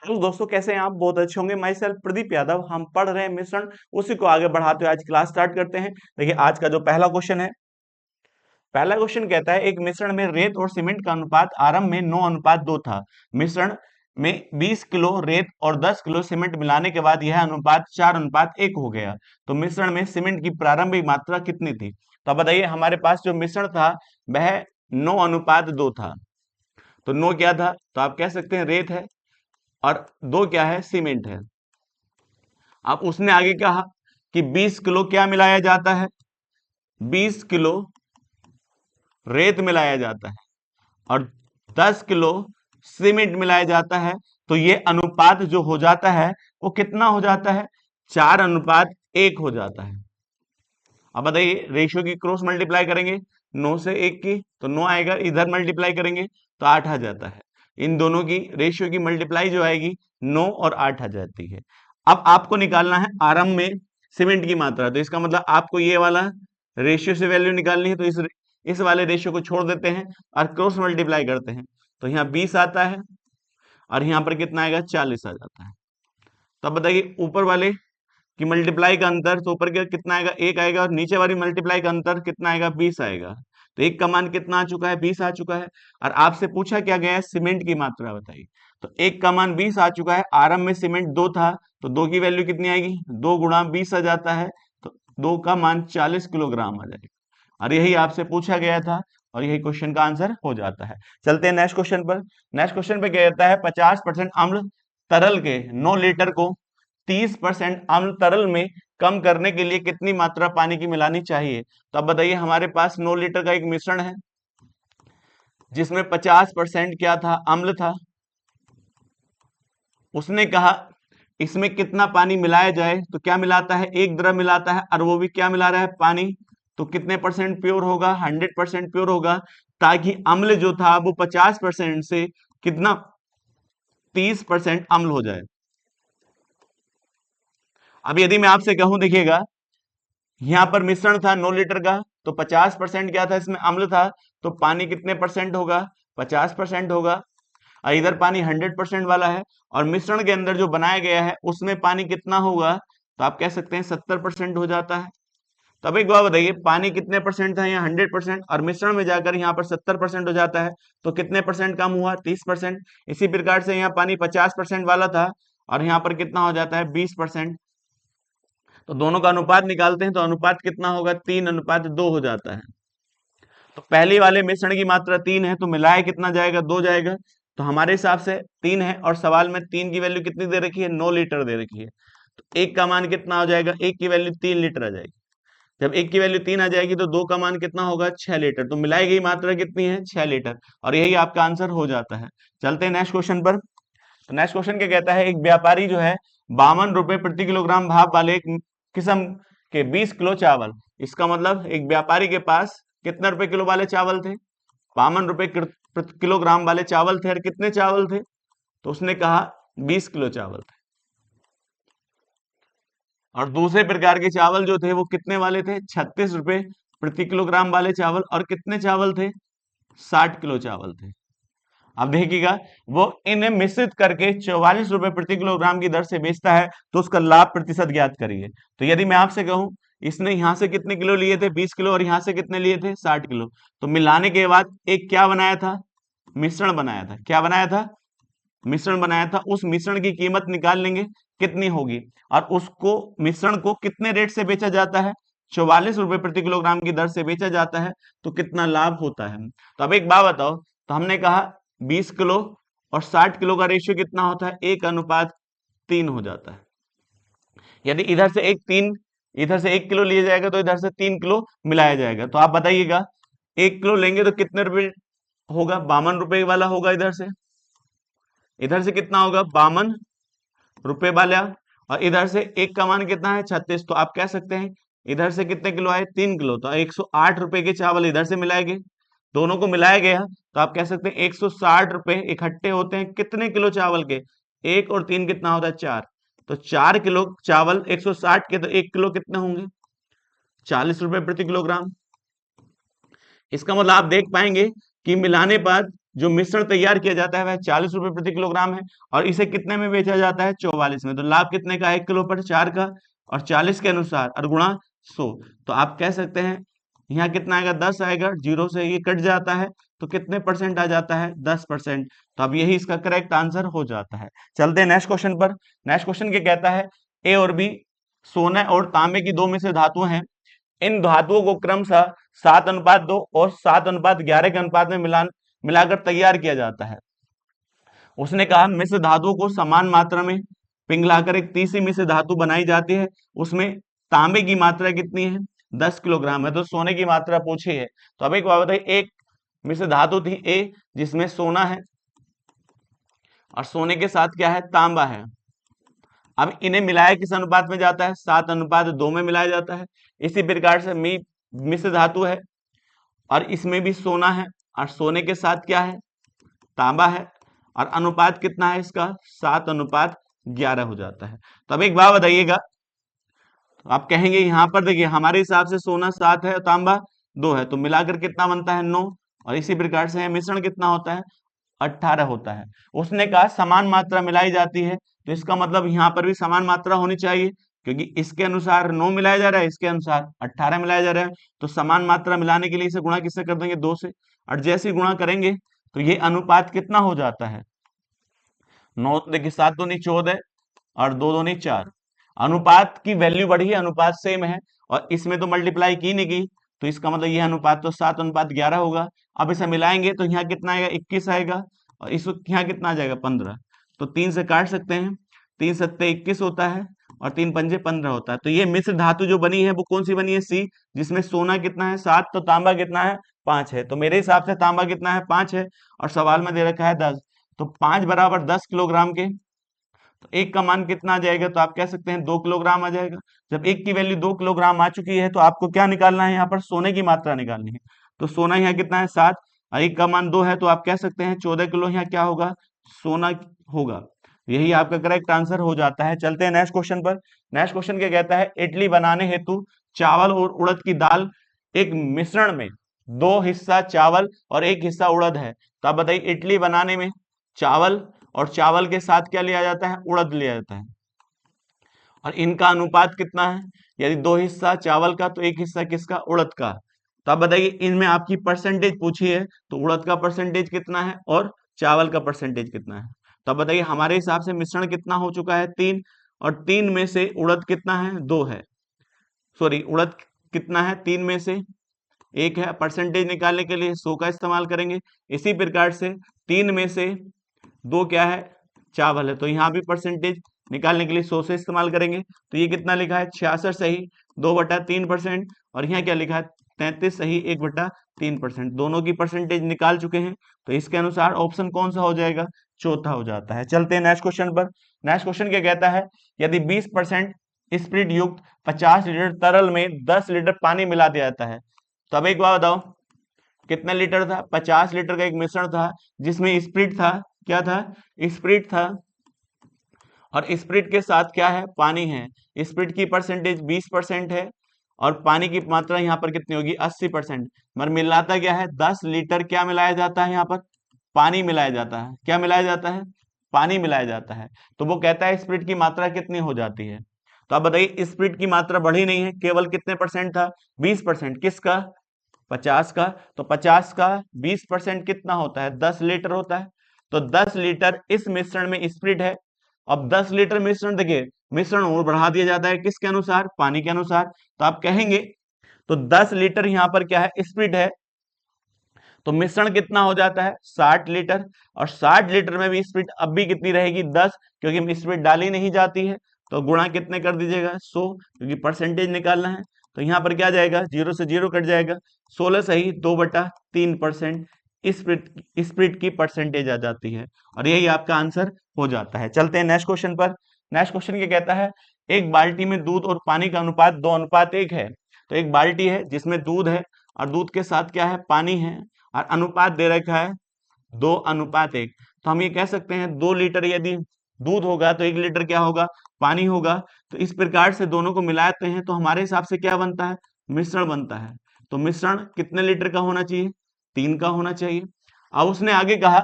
Hello दोस्तों, कैसे हैं आप? बहुत अच्छे होंगे। मैं सेल्फ प्रदीप यादव। हम पढ़ रहे हैं मिश्रण, उसी को आगे बढ़ाते हुए आज क्लास स्टार्ट करते हैं। देखिए, आज का जो पहला क्वेश्चन है, पहला क्वेश्चन कहता है एक मिश्रण में रेत और सीमेंट का अनुपात आरंभ में 9:2 था। मिश्रण में 20 किलो रेत और 10 किलो सीमेंट मिलाने के बाद यह अनुपात 4:1 हो गया। तो मिश्रण में सीमेंट की प्रारंभिक मात्रा कितनी थी? तो अब बताइए, हमारे पास जो मिश्रण था वह 9:2 था। तो 9 क्या था? तो आप कह सकते हैं रेत है, और 2 क्या है? सीमेंट है। अब उसने आगे कहा कि 20 किलो क्या मिलाया जाता है? 20 किलो रेत मिलाया जाता है और 10 किलो सीमेंट मिलाया जाता है। तो ये अनुपात जो हो जाता है वो कितना हो जाता है? 4:1 हो जाता है। अब बताइए, रेशियो की क्रॉस मल्टीप्लाई करेंगे 9 से 1 की, तो 9 आएगा। इधर मल्टीप्लाई करेंगे तो 8 आ जाता है। इन दोनों की रेशियो की मल्टीप्लाई जो आएगी 9 और 8 आ जाती है। अब आपको निकालना है आरंभ में सीमेंट की मात्रा। तो इसका मतलब आपको ये वाला रेशियो से वैल्यू निकालनी है। तो इस वाले रेशियो को छोड़ देते हैं और क्रॉस मल्टीप्लाई करते हैं। तो यहाँ 20 आता है और यहाँ पर कितना आएगा? 40 आ जाता है। तब बताइए, ऊपर वाले कि मल्टीप्लाई का अंतर, तो ऊपर का कितना आएगा? 1 आएगा, और नीचे वाली मल्टीप्लाई का अंतर कितना आएगा? 20 आएगा। तो एक का मान कितना आ चुका है? 20 आ चुका है। और आपसे पूछा क्या गया है? सीमेंट की मात्रा बताइए। तो एक का मान 20 आ चुका है। आरंभ में सीमेंट 2 था, तो 2 की वैल्यू कितनी आएगी? 2 गुणा 20 आ जाता है। तो 2 का मान 40 किलोग्राम आ जाएगा। और यही आपसे पूछा गया था, और यही क्वेश्चन का आंसर हो जाता है। चलते हैं नेक्स्ट क्वेश्चन पर। नेक्स्ट क्वेश्चन पे क्या कहता है? 50% अम्ल तरल के 9 लीटर को 30% अम्ल तरल में कम करने के लिए कितनी मात्रा पानी की मिलानी चाहिए? तो अब बताइए, हमारे पास 9 लीटर का एक मिश्रण है जिसमें 50% क्या था? अम्ल था। उसने कहा इसमें कितना पानी मिलाया जाए? तो क्या मिलाता है? एक द्रव मिलाता है, और वो भी क्या मिला रहा है? पानी। तो कितने परसेंट प्योर होगा? 100% प्योर होगा, ताकि अम्ल जो था वो 50% से कितना? 30% अम्ल हो जाए। अब यदि मैं आपसे कहूं, देखिएगा, यहां पर मिश्रण था 9 लीटर का, तो 50% क्या था? इसमें अम्ल था। तो पानी कितने परसेंट होगा? 50% होगा। और इधर पानी 100% वाला है, और मिश्रण के अंदर जो बनाया गया है उसमें पानी कितना होगा? तो आप कह सकते हैं 70% हो जाता है। तो अब एक बात बताइए, पानी कितने परसेंट था? यहाँ 100%, और मिश्रण में जाकर यहाँ पर 70% हो जाता है। तो कितने परसेंट कम हुआ? 30%। इसी प्रकार से यहाँ पानी 50% वाला था, और यहाँ पर कितना हो जाता है? 20%। तो दोनों का अनुपात निकालते हैं, तो अनुपात कितना होगा? 3:2 हो जाता है। तो पहले वाले मिश्रण की मात्रा 3 है, तो मिलाए कितना जाएगा? 2 जाएगा। तो हमारे हिसाब से 3 है, और सवाल में 3 की वैल्यू कितनी दे रखी है? 9 लीटर दे रखी है। तो एक का मान कितना हो जाएगा? एक की वैल्यू 3 लीटर आ जाएगी। जब एक की वैल्यू 3 आ जाएगी तो 2 का मान कितना होगा? 6 लीटर। तो मिलाई गई मात्रा कितनी है? 6 लीटर। और यही आपका आंसर हो जाता है। चलते हैं नेक्स्ट क्वेश्चन पर। तो नेक्स्ट क्वेश्चन क्या कहता है? एक व्यापारी जो है 52 रुपए प्रति किलोग्राम भाप वाले एक किस्म के 20 किलो चावल। इसका मतलब एक व्यापारी के पास कितने रुपए किलो वाले चावल थे? 52 रुपए प्रति किलोग्राम वाले चावल थे। और कितने चावल थे? तो उसने कहा 20 किलो चावल थे। और दूसरे प्रकार के चावल जो थे वो कितने वाले थे? 36 रुपए प्रति किलोग्राम वाले चावल। और कितने चावल थे? 60 किलो चावल थे। अब देखिएगा, वो इन्हें मिश्रित करके 44 रुपए प्रति किलोग्राम की दर से बेचता है। तो उसका लाभ प्रतिशत ज्ञात करिए। तो यदि मैं आपसे कहूं, इसने यहां से कितने किलो लिए थे? 20 किलो। और यहां से कितने लिए थे? 60 किलो। तो मिलाने के बाद एक क्या बनाया था? मिश्रण बनाया था। क्या बनाया था? मिश्रण बनाया था। उस मिश्रण की कीमत निकाल लेंगे कितनी होगी, और उसको मिश्रण को कितने रेट से बेचा जाता है? 44 रुपए प्रति किलोग्राम की दर से बेचा जाता है। तो कितना लाभ होता है? तो अब एक बात बताओ, तो हमने कहा 20 किलो और 60 किलो का रेशियो कितना होता है? 1:3 हो जाता है। यदि इधर से 1 किलो लिया जाएगा, तो इधर से 3 किलो मिलाया जाएगा। तो आप बताइएगा, 1 किलो लेंगे तो कितने रुपए होगा? 52 रुपए वाला होगा। इधर से कितना होगा? 52 रुपए वाला। और इधर से एक का मान कितना है? 36। तो आप कह सकते हैं इधर से कितने किलो आए? 3 किलो। तो 108 रुपए के चावल इधर से मिलाए गए, दोनों को मिलाया गया। तो आप कह सकते हैं 160 रुपए इकट्ठे होते हैं कितने किलो चावल के? 1 और 3 कितना होता है? 4। तो 4 किलो चावल 160 के, तो 1 किलो कितने होंगे? 40 रुपए प्रति किलोग्राम। इसका मतलब आप देख पाएंगे कि मिलाने बाद जो मिश्रण तैयार किया जाता है वह 40 रुपए प्रति किलोग्राम है और इसे कितने में बेचा जाता है? 44 में। तो लाभ कितने का? 1 किलो पर 4 का और 40 के अनुसार और गुणा 100। तो आप कह सकते हैं यहाँ कितना आएगा? 10 आएगा, जीरो से ये कट जाता है तो कितने परसेंट आ जाता है? 10%। तो अब यही इसका करेक्ट आंसर हो जाता है। चलते हैं नेक्स्ट क्वेश्चन पर। नेक्स्ट क्वेश्चन क्या कहता है? ए और बी सोने और तांबे की दो मिश्र धातु हैं। इन धातुओं को क्रमशः 7:2 और 7:11 के अनुपात में मिलाकर तैयार किया जाता है। उसने कहा मिश्र धातुओं को समान मात्रा में पिघलाकर एक तीसरी मिश्र धातु बनाई जाती है। उसमें तांबे की मात्रा कितनी है? 10 किलोग्राम है। तो सोने की मात्रा पूछी है। तो अब एक बात बताइए, एक मिश्र धातु थी ए जिसमें सोना है और सोने के साथ क्या है? तांबा है। अब इन्हें मिलाया किस अनुपात में जाता है? 7:2 में मिलाया जाता है। इसी प्रकार से मिश्र धातु है और इसमें भी सोना है और सोने के साथ क्या है? तांबा है और अनुपात कितना है इसका? 7:11 हो जाता है। तो अब एक बात बताइएगा, आप कहेंगे यहां पर देखिए हमारे हिसाब से सोना 7 है और तांबा 2 है, तो मिलाकर कितना बनता है? 9। और इसी प्रकार से मिश्रण कितना होता है? 18 होता है। उसने कहा समान मात्रा मिलाई जाती है, तो इसका मतलब यहाँ पर भी समान मात्रा होनी चाहिए, क्योंकि इसके अनुसार 9 मिलाया जा रहा है, इसके अनुसार 18 मिलाया जा रहा है। तो समान मात्रा मिलाने के लिए इसे गुणा किससे कर देंगे? 2 से। और जैसे ही गुणा करेंगे तो ये अनुपात कितना हो जाता है? 9 देखिए 7 दूनी 14 और 2 दूनी 4। अनुपात की वैल्यू बढ़ी है, अनुपात सेम है और इसमें तो मल्टीप्लाई की नहीं की, तो इसका मतलब यह अनुपात तो 7:11 होगा। अब इसे मिलाएंगे तो यहाँ कितना आएगा? 21 आएगा और इस यहाँ कितना आ जाएगा? 15। तो 3 से काट सकते हैं, 3 सत्ते 21 होता है और 3 पंजे 15 होता है। तो ये मिश्र धातु जो बनी है वो कौन सी बनी है? सी, जिसमें सोना कितना है? 7, तो तांबा कितना है? 5 है। तो मेरे हिसाब से तांबा कितना है? 5 है और सवाल में दे रखा है 10, तो 5 बराबर 10 किलोग्राम के। तो एक का मान कितना आ जाएगा? तो आप कह सकते हैं 2 किलोग्राम आ जाएगा। जब एक की वैल्यू 2 किलोग्राम आ चुकी है तो आपको क्या निकालना है? यहाँ पर सोने की मात्रा निकालनी है। तो सोना यहाँ कितना है? 7 और एक का मान 2 है, तो आप कह सकते हैं 14 किलो यहाँ क्या होगा? सोना होगा। यही आपका करेक्ट आंसर हो जाता है। चलते हैं नेक्स्ट क्वेश्चन पर। नेक्स्ट क्वेश्चन क्या कहता है? इडली बनाने हेतु चावल और उड़द की दाल एक मिश्रण में 2 हिस्सा चावल और 1 हिस्सा उड़द है। तो आप बताइए इडली बनाने में चावल और चावल के साथ क्या लिया जाता है? उड़द लिया जाता है और इनका अनुपात कितना है? यदि 2 हिस्सा चावल का तो 1 हिस्सा किसका? उड़द का। तो आप बताइए इनमें आपकी परसेंटेज पूछी है, तो उड़द का परसेंटेज कितना है और चावल का परसेंटेज कितना है? तो आप बताइए हमारे हिसाब से मिश्रण कितना हो चुका है? 3, और 3 में से उड़द कितना है? 2 है। सॉरी, उड़द कितना है? 3 में से 1 है। परसेंटेज निकालने के लिए 100 का इस्तेमाल करेंगे। इसी प्रकार से 3 में से 2 क्या है? चावल है। तो यहाँ भी परसेंटेज निकालने के लिए 100 से इस्तेमाल करेंगे। तो ये कितना लिखा है? 66 सही 2/3%। और यहाँ क्या लिखा है? 33 सही 1/3%। दोनों की परसेंटेज निकाल चुके हैं, तो इसके अनुसार ऑप्शन कौन सा हो जाएगा? चौथा हो जाता है। चलते हैं नेक्स्ट क्वेश्चन पर। नेक्स्ट क्वेश्चन क्या कहता है? यदि 20% स्प्रिट युक्त 50 लीटर तरल में 10 लीटर पानी मिला दिया जाता है, तो अब एक बात बताओ कितना लीटर था? 50 लीटर का एक मिश्रण था जिसमें स्प्रिट था। क्या था? स्प्रिट था और स्प्रिट के साथ क्या है? पानी है। स्प्रिट की परसेंटेज 20% है और पानी की मात्रा यहाँ पर कितनी होगी? 80%। मगर मिलाता क्या है? 10 लीटर क्या मिलाया जाता है? यहाँ पर पानी मिलाया जाता है। क्या मिलाया जाता है? पानी मिलाया जाता है। तो वो कहता है स्प्रिट की मात्रा कितनी हो जाती है? तो आप बताइए स्प्रिट की मात्रा बढ़ी नहीं है, केवल कितने परसेंट था? 20%। किसका? 50 का। तो 50 का 20% कितना होता है? 10 लीटर होता है। तो 10 लीटर इस मिश्रण में स्प्रिट है। अब 10 लीटर मिश्रण, देखिए मिश्रण और बढ़ा दिया जाता है किसके अनुसार? पानी के अनुसार। तो आप कहेंगे तो 10 लीटर यहाँ पर क्या है? स्प्रिट है। तो मिश्रण कितना हो जाता है? 60 लीटर। और 60 लीटर में भी स्प्रिट अब भी कितनी रहेगी? 10, क्योंकि स्प्रिट डाली नहीं जाती है। तो गुणा कितने कर दीजिएगा? 100, क्योंकि परसेंटेज निकालना है। तो यहाँ पर क्या जाएगा? 0 से 0 कट जाएगा। 16 सही 2/3% स्प्रिट की परसेंटेज आ जाती है और यही आपका आंसर हो जाता है। चलते हैं नेक्स्ट क्वेश्चन पर। नेक्स्ट क्वेश्चन क्या कहता है? एक बाल्टी में दूध और पानी का अनुपात 2:1 है। तो एक बाल्टी है जिसमें दूध है और दूध के साथ क्या है? पानी है और अनुपात दे रखा है 2:1। तो हम ये कह सकते हैं 2 लीटर यदि दूध होगा तो 1 लीटर क्या होगा? पानी होगा। तो इस प्रकार से दोनों को मिलाते हैं तो हमारे हिसाब से क्या बनता है? मिश्रण बनता है। तो मिश्रण कितने लीटर का होना चाहिए? 3 का होना चाहिए। अब उसने आगे कहा,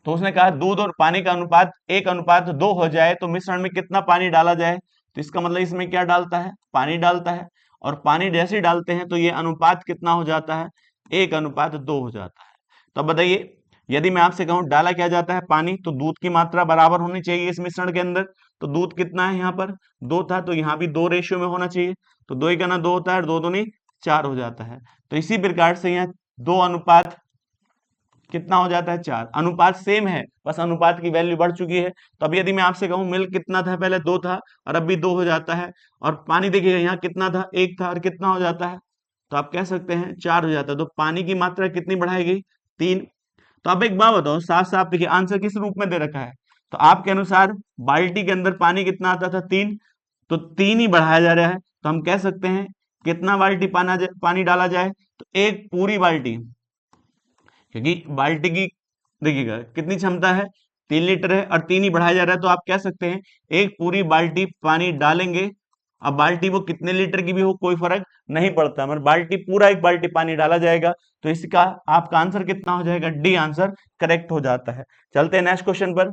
तो उसने कहा दूध और पानी का अनुपात 1:2 हो जाए तो मिश्रण में कितना पानी डाला जाए। तो इसका मतलब इसमें क्या डालता है, पानी डालता है, और पानी जैसे ही डालते हैं तो ये अनुपात कितना हो जाता है, 1:2 हो जाता है। तो अब बताइए, यदि मैं आपसे कहूं डाला क्या जाता है पानी, तो दूध की मात्रा बराबर होनी चाहिए इस मिश्रण के अंदर। तो दूध कितना है यहाँ पर, 2 था, तो यहाँ भी 2 रेशियो में होना चाहिए। तो 2 1 2 होता है, 2 दूनी 4 हो जाता है। तो इसी प्रकार से यहाँ 2 अनुपात कितना हो जाता है, 4। अनुपात सेम है, बस अनुपात की वैल्यू बढ़ चुकी है। तो अब यदि मैं आपसे कहूं मिल्क कितना था, पहले 2 था और अब भी 2 हो जाता है। और पानी देखिएगा यहाँ कितना था, 1 था, और कितना हो जाता है, तो आप कह सकते हैं 4 हो जाता है। तो पानी की मात्रा कितनी बढ़ाएगी, 3। तो अब एक बात बताओ, साफ साफ देखिए आंसर किस रूप में दे रखा है। तो आपके अनुसार बाल्टी के अंदर पानी कितना आता था, 3, तो 3 ही बढ़ाया जा रहा है। तो हम कह सकते हैं कितना बाल्टी पानी डाला जाए, तो एक पूरी बाल्टी, क्योंकि बाल्टी की देखिएगा कितनी क्षमता है, 3 लीटर है, और 3 ही बढ़ाया जा रहा है। तो आप कह सकते हैं एक पूरी बाल्टी पानी डालेंगे। अब बाल्टी वो कितने लीटर की भी हो कोई फर्क नहीं पड़ता, मगर बाल्टी पूरा एक बाल्टी पानी डाला जाएगा। तो इसका आपका आंसर कितना हो जाएगा, डी आंसर करेक्ट हो जाता है। चलते हैं नेक्स्ट क्वेश्चन पर।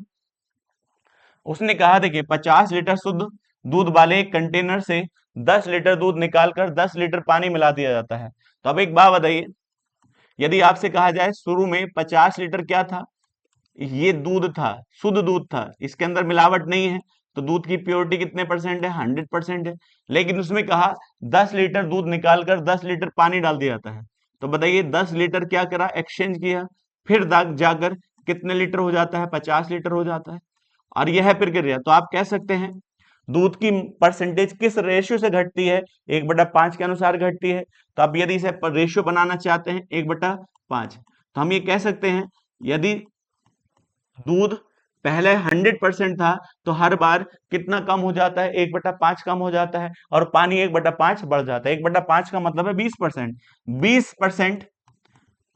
उसने कहा देखिए 50 लीटर शुद्ध दूध वाले एक कंटेनर से 10 लीटर दूध निकालकर 10 लीटर पानी मिला दिया जाता है। तो अब एक बात बताइए, यदि आपसे कहा जाए शुरू में 50 लीटर क्या था, ये दूध था, शुद्ध दूध था, इसके अंदर मिलावट नहीं है, तो दूध की प्योरिटी कितने परसेंट है, 100% है। लेकिन उसमें कहा 10 लीटर दूध निकालकर 10 लीटर पानी डाल दिया जाता है। तो बताइए 10 लीटर क्या करा, एक्सचेंज किया, फिर जाकर कितने लीटर हो जाता है, 50 लीटर हो जाता है। और यह प्रक्रिया, तो आप कह सकते हैं दूध की परसेंटेज किस रेशियो से घटती है, 1/5 के अनुसार घटती है। तो आप यदि इसे रेशियो बनाना चाहते हैं 1/5, तो हम ये कह सकते हैं यदि दूध पहले 100% था तो हर बार कितना कम हो जाता है, 1/5 कम हो जाता है, और पानी 1/5 बढ़ जाता है। 1/5 का मतलब है 20%। 20%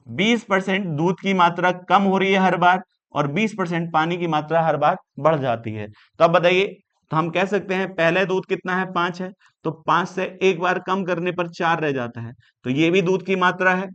20% दूध की मात्रा कम हो रही है हर बार, और 20% पानी की मात्रा हर बार बढ़ जाती है। तो अब बताइए, तो हम कह सकते हैं पहले दूध कितना है, 5 है, तो 5 से एक बार कम करने पर 4 रह जाता है। तो ये भी दूध की मात्रा है,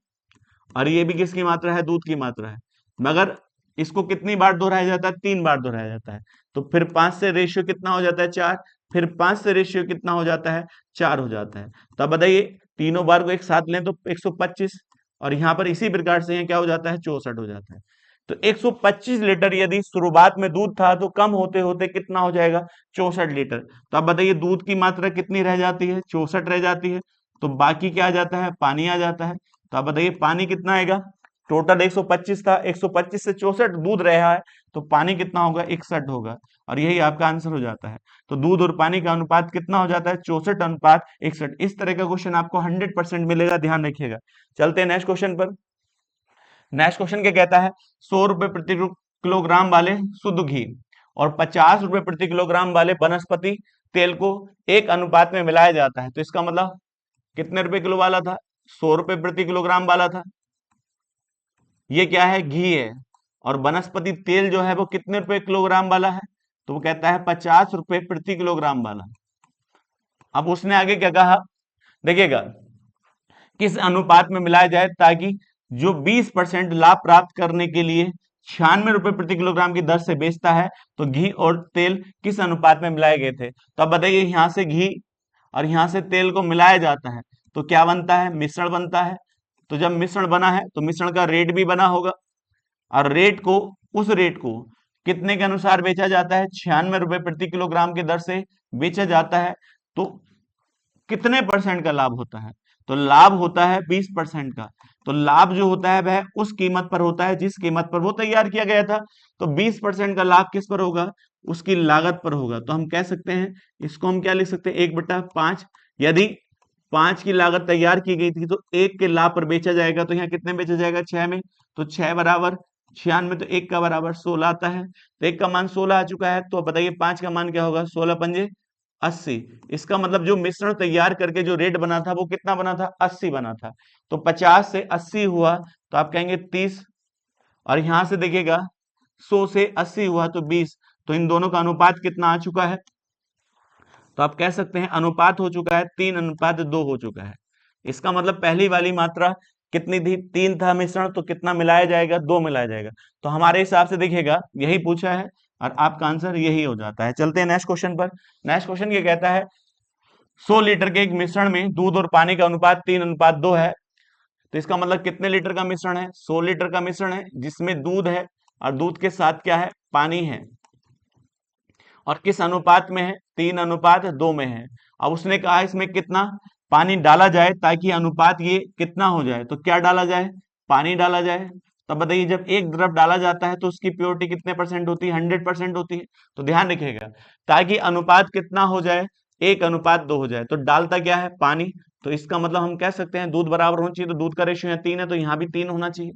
और ये भी किसकी मात्रा है, दूध की मात्रा है। मगर इसको कितनी बार दोहराया जाता है, 3 बार दोहराया जाता है। तो फिर 5 से रेशियो कितना हो जाता है, 4, फिर 5 से रेशियो कितना हो जाता है, 4 हो जाता है। तो अब बताइए तीनों बार को एक साथ लें तो 125, और यहाँ पर इसी प्रकार से क्या हो जाता है, 64 हो जाता है। तो 125 लीटर यदि शुरुआत में दूध था तो कम होते होते कितना हो जाएगा, 64 लीटर। तो अब बताइए दूध की मात्रा कितनी रह जाती है, 64 रह जाती है। तो बाकी क्या आ जाता है, पानी आ जाता है। तो आप बताइए पानी कितना आएगा, टोटल 125 था, 125 से 64 दूध रहा है, तो पानी कितना होगा, 61 होगा। और यही आपका आंसर हो जाता है। तो दूध और पानी का अनुपात कितना हो जाता है, 64:61। इस तरह का क्वेश्चन आपको 100% मिलेगा, ध्यान रखिएगा। चलते हैं नेक्स्ट क्वेश्चन पर। नेक्स्ट क्वेश्चन क्या कहता है, 100 रुपए प्रति किलोग्राम वाले शुद्ध घी और 50 रुपए प्रति किलोग्राम वाले वनस्पति तेल को एक अनुपात में मिलाया जाता है। तो इसका मतलब कितने रुपए किलो वाला था, 100 रुपए प्रति किलोग्राम वाला था, ये क्या है, घी है। और वनस्पति तेल जो है वो कितने रुपए किलोग्राम वाला है, तो वो कहता है 50 रुपए प्रति किलोग्राम वाला। अब उसने आगे क्या कहा, देखिएगा किस अनुपात में मिलाया जाए ताकि जो 20% लाभ प्राप्त करने के लिए 96 रुपए प्रति किलोग्राम की दर से बेचता है, तो घी और तेल किस अनुपात में मिलाए गए थे। तो अब बताइए यहां से घी और यहां से तेल को मिलाया जाता है तो क्या बनता है, मिश्रण बनता है। तो जब मिश्रण बना है तो मिश्रण का रेट भी बना होगा, और रेट को, उस रेट को कितने के अनुसार बेचा जाता है, 96 रुपए प्रति किलोग्राम की दर से बेचा जाता है। तो कितने परसेंट का लाभ होता है, तो लाभ होता है 20% का। तो लाभ जो होता है वह उस कीमत पर होता है जिस कीमत पर वो तैयार किया गया था। तो 20% का लाभ किस पर होगा, उसकी लागत पर होगा। तो हम कह सकते हैं इसको हम क्या लिख सकते हैं, 1/5। यदि 5 की लागत तैयार की गई थी तो 1 के लाभ पर बेचा जाएगा, तो यहाँ कितने बेचा जाएगा, 6 में। तो 6 बराबर 96, तो 1 का बराबर 16 आता है। तो 1 का मान 16 आ चुका है। तो बताइए 5 का मान क्या होगा, 16 पंजे 80। इसका मतलब जो मिश्रण तैयार करके जो रेट बना था वो कितना बना था, 80 बना था। तो 50 से 80 हुआ तो आप कहेंगे 30, और यहां से देखिएगा 100 से 80 हुआ तो 20। तो इन दोनों का अनुपात कितना आ चुका है, तो आप कह सकते हैं अनुपात हो चुका है 3:2 हो चुका है। इसका मतलब पहली वाली मात्रा कितनी थी, 3 था मिश्रण, तो कितना मिलाया जाएगा, 2 मिलाया जाएगा। तो हमारे हिसाब से देखिएगा यही पूछा है और आपका आंसर यही हो जाता है। चलते हैं नेक्स्ट क्वेश्चन पर। नेक्स्ट क्वेश्चन ये कहता है 100 लीटर के एक मिश्रण में दूध और पानी का अनुपात 3:2 है। तो इसका मतलब कितने लीटर का मिश्रण है, 100 लीटर का मिश्रण है जिसमें दूध है और दूध के साथ क्या है, पानी है, और किस अनुपात में है, 3:2 में है। अब उसने कहा इसमें कितना पानी डाला जाए ताकि अनुपात ये कितना हो जाए, तो क्या डाला जाए, पानी डाला जाए। तब बताइए जब एक द्रव डाला जाता है तो उसकी प्योरिटी कितने परसेंट होती है, 100% होती है। तो ध्यान रखिएगा ताकि अनुपात कितना हो जाए, 1:2 हो जाए, तो डालता क्या है, पानी। तो इसका मतलब हम कह सकते हैं दूध बराबर होना चाहिए, तो दूध का रेशियो यहाँ 3 है, तो यहाँ भी 3 होना चाहिए।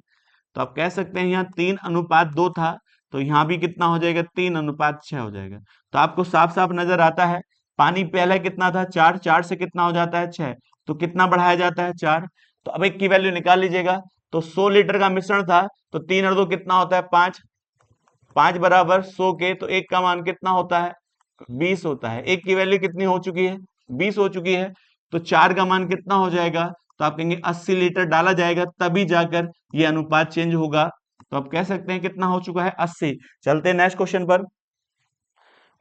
तो आप कह सकते हैं यहाँ 3:2 था, तो यहाँ भी कितना हो जाएगा, 3:6 हो जाएगा। तो आपको साफ साफ नजर आता है पानी पहले कितना था, 4, 4 से कितना हो जाता है, 6, तो कितना बढ़ाया जाता है, 4। तो अब एक की वैल्यू निकाल लीजिएगा। तो 100 लीटर का मिश्रण था, तो 3 और 2 कितना होता है, 5, 5 बराबर 100 के, तो एक का मान कितना होता है, 20 होता है। एक की वैल्यू कितनी हो चुकी है, 20 हो चुकी है। तो 4 का मान कितना हो जाएगा, तो आप कहेंगे 80 लीटर डाला जाएगा तभी जाकर ये अनुपात चेंज होगा। तो आप कह सकते हैं कितना हो चुका है, 80। चलते हैं नेक्स्ट क्वेश्चन पर।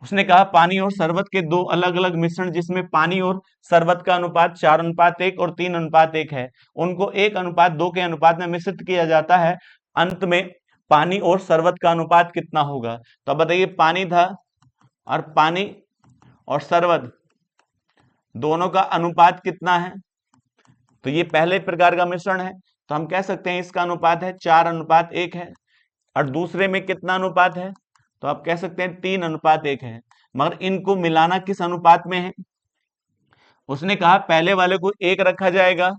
उसने कहा पानी और शरबत के दो अलग अलग मिश्रण जिसमें पानी और शरबत का अनुपात 4:1 और 3:1 है, उनको 1:2 के अनुपात में मिश्रित किया जाता है। अंत में पानी और शरबत का अनुपात कितना होगा। तो अब बताइए पानी था और पानी और शरबत दोनों का अनुपात कितना है। तो ये पहले प्रकार का मिश्रण है, तो हम कह सकते हैं इसका अनुपात है 4:1 है। और दूसरे में कितना अनुपात है, तो आप कह सकते हैं 3:1 है। मगर इनको मिलाना किस अनुपात में है, उसने कहा पहले वाले को 1 रखा जाएगा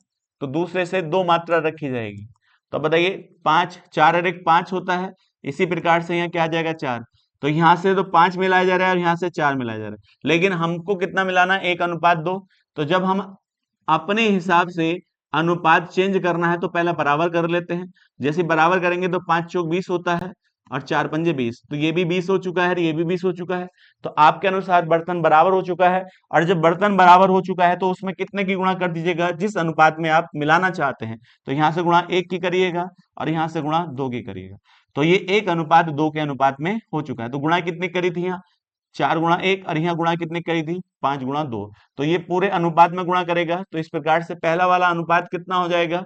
तो दूसरे से 2 मात्रा रखी जाएगी। तो बताइए 5, 4 और 1 5 होता है, इसी प्रकार से यहाँ क्या आ जाएगा, 4। तो यहाँ से तो 5 मिलाया जा रहा है और यहाँ से 4 मिलाया जा रहा है, लेकिन हमको कितना मिलाना है, 1:2। तो जब हम अपने हिसाब से अनुपात चेंज करना है तो पहले बराबर कर लेते हैं। जैसे बराबर करेंगे तो 5 चौक 20 होता है और 4 पंजे 20, तो ये भी 20 हो चुका है और ये भी 20 हो चुका है। तो आपके अनुसार बर्तन बराबर हो चुका है, और जब बर्तन बराबर हो चुका है तो उसमें कितने की गुणा कर दीजिएगा, जिस अनुपात में आप मिलाना चाहते हैं। तो यहाँ से गुणा 1 की करिएगा और यहाँ से गुणा 2 की करिएगा। तो ये 1:2 के अनुपात में हो चुका है। तो गुणा कितनी करी थी यहाँ, 4:1, और यहाँ गुणा कितनी करी थी, 5:2। तो ये पूरे अनुपात में गुणा करेगा। तो इस प्रकार से पहला वाला अनुपात कितना हो जाएगा,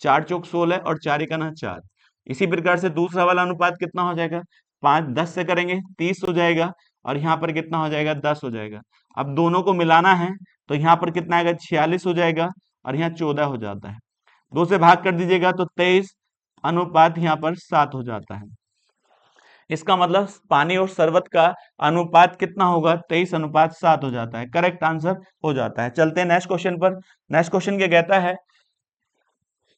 4 चौक 16 और 4 एकना 4। इसी प्रकार से दूसरा वाला अनुपात कितना हो जाएगा, 5 10 से करेंगे 30 हो जाएगा, और यहाँ पर कितना हो जाएगा, 10 हो जाएगा। अब दोनों को मिलाना है तो यहाँ पर कितना आएगा, 46 हो जाएगा और यहाँ 14 हो जाता है। 2 से भाग कर दीजिएगा तो 23 अनुपात यहाँ पर 7 हो जाता है। इसका मतलब पानी और शरबत का अनुपात कितना होगा, 23:7 हो जाता है। करेक्ट आंसर हो जाता है। चलते हैं नेक्स्ट क्वेश्चन पर। नेक्स्ट क्वेश्चन क्या कहता है,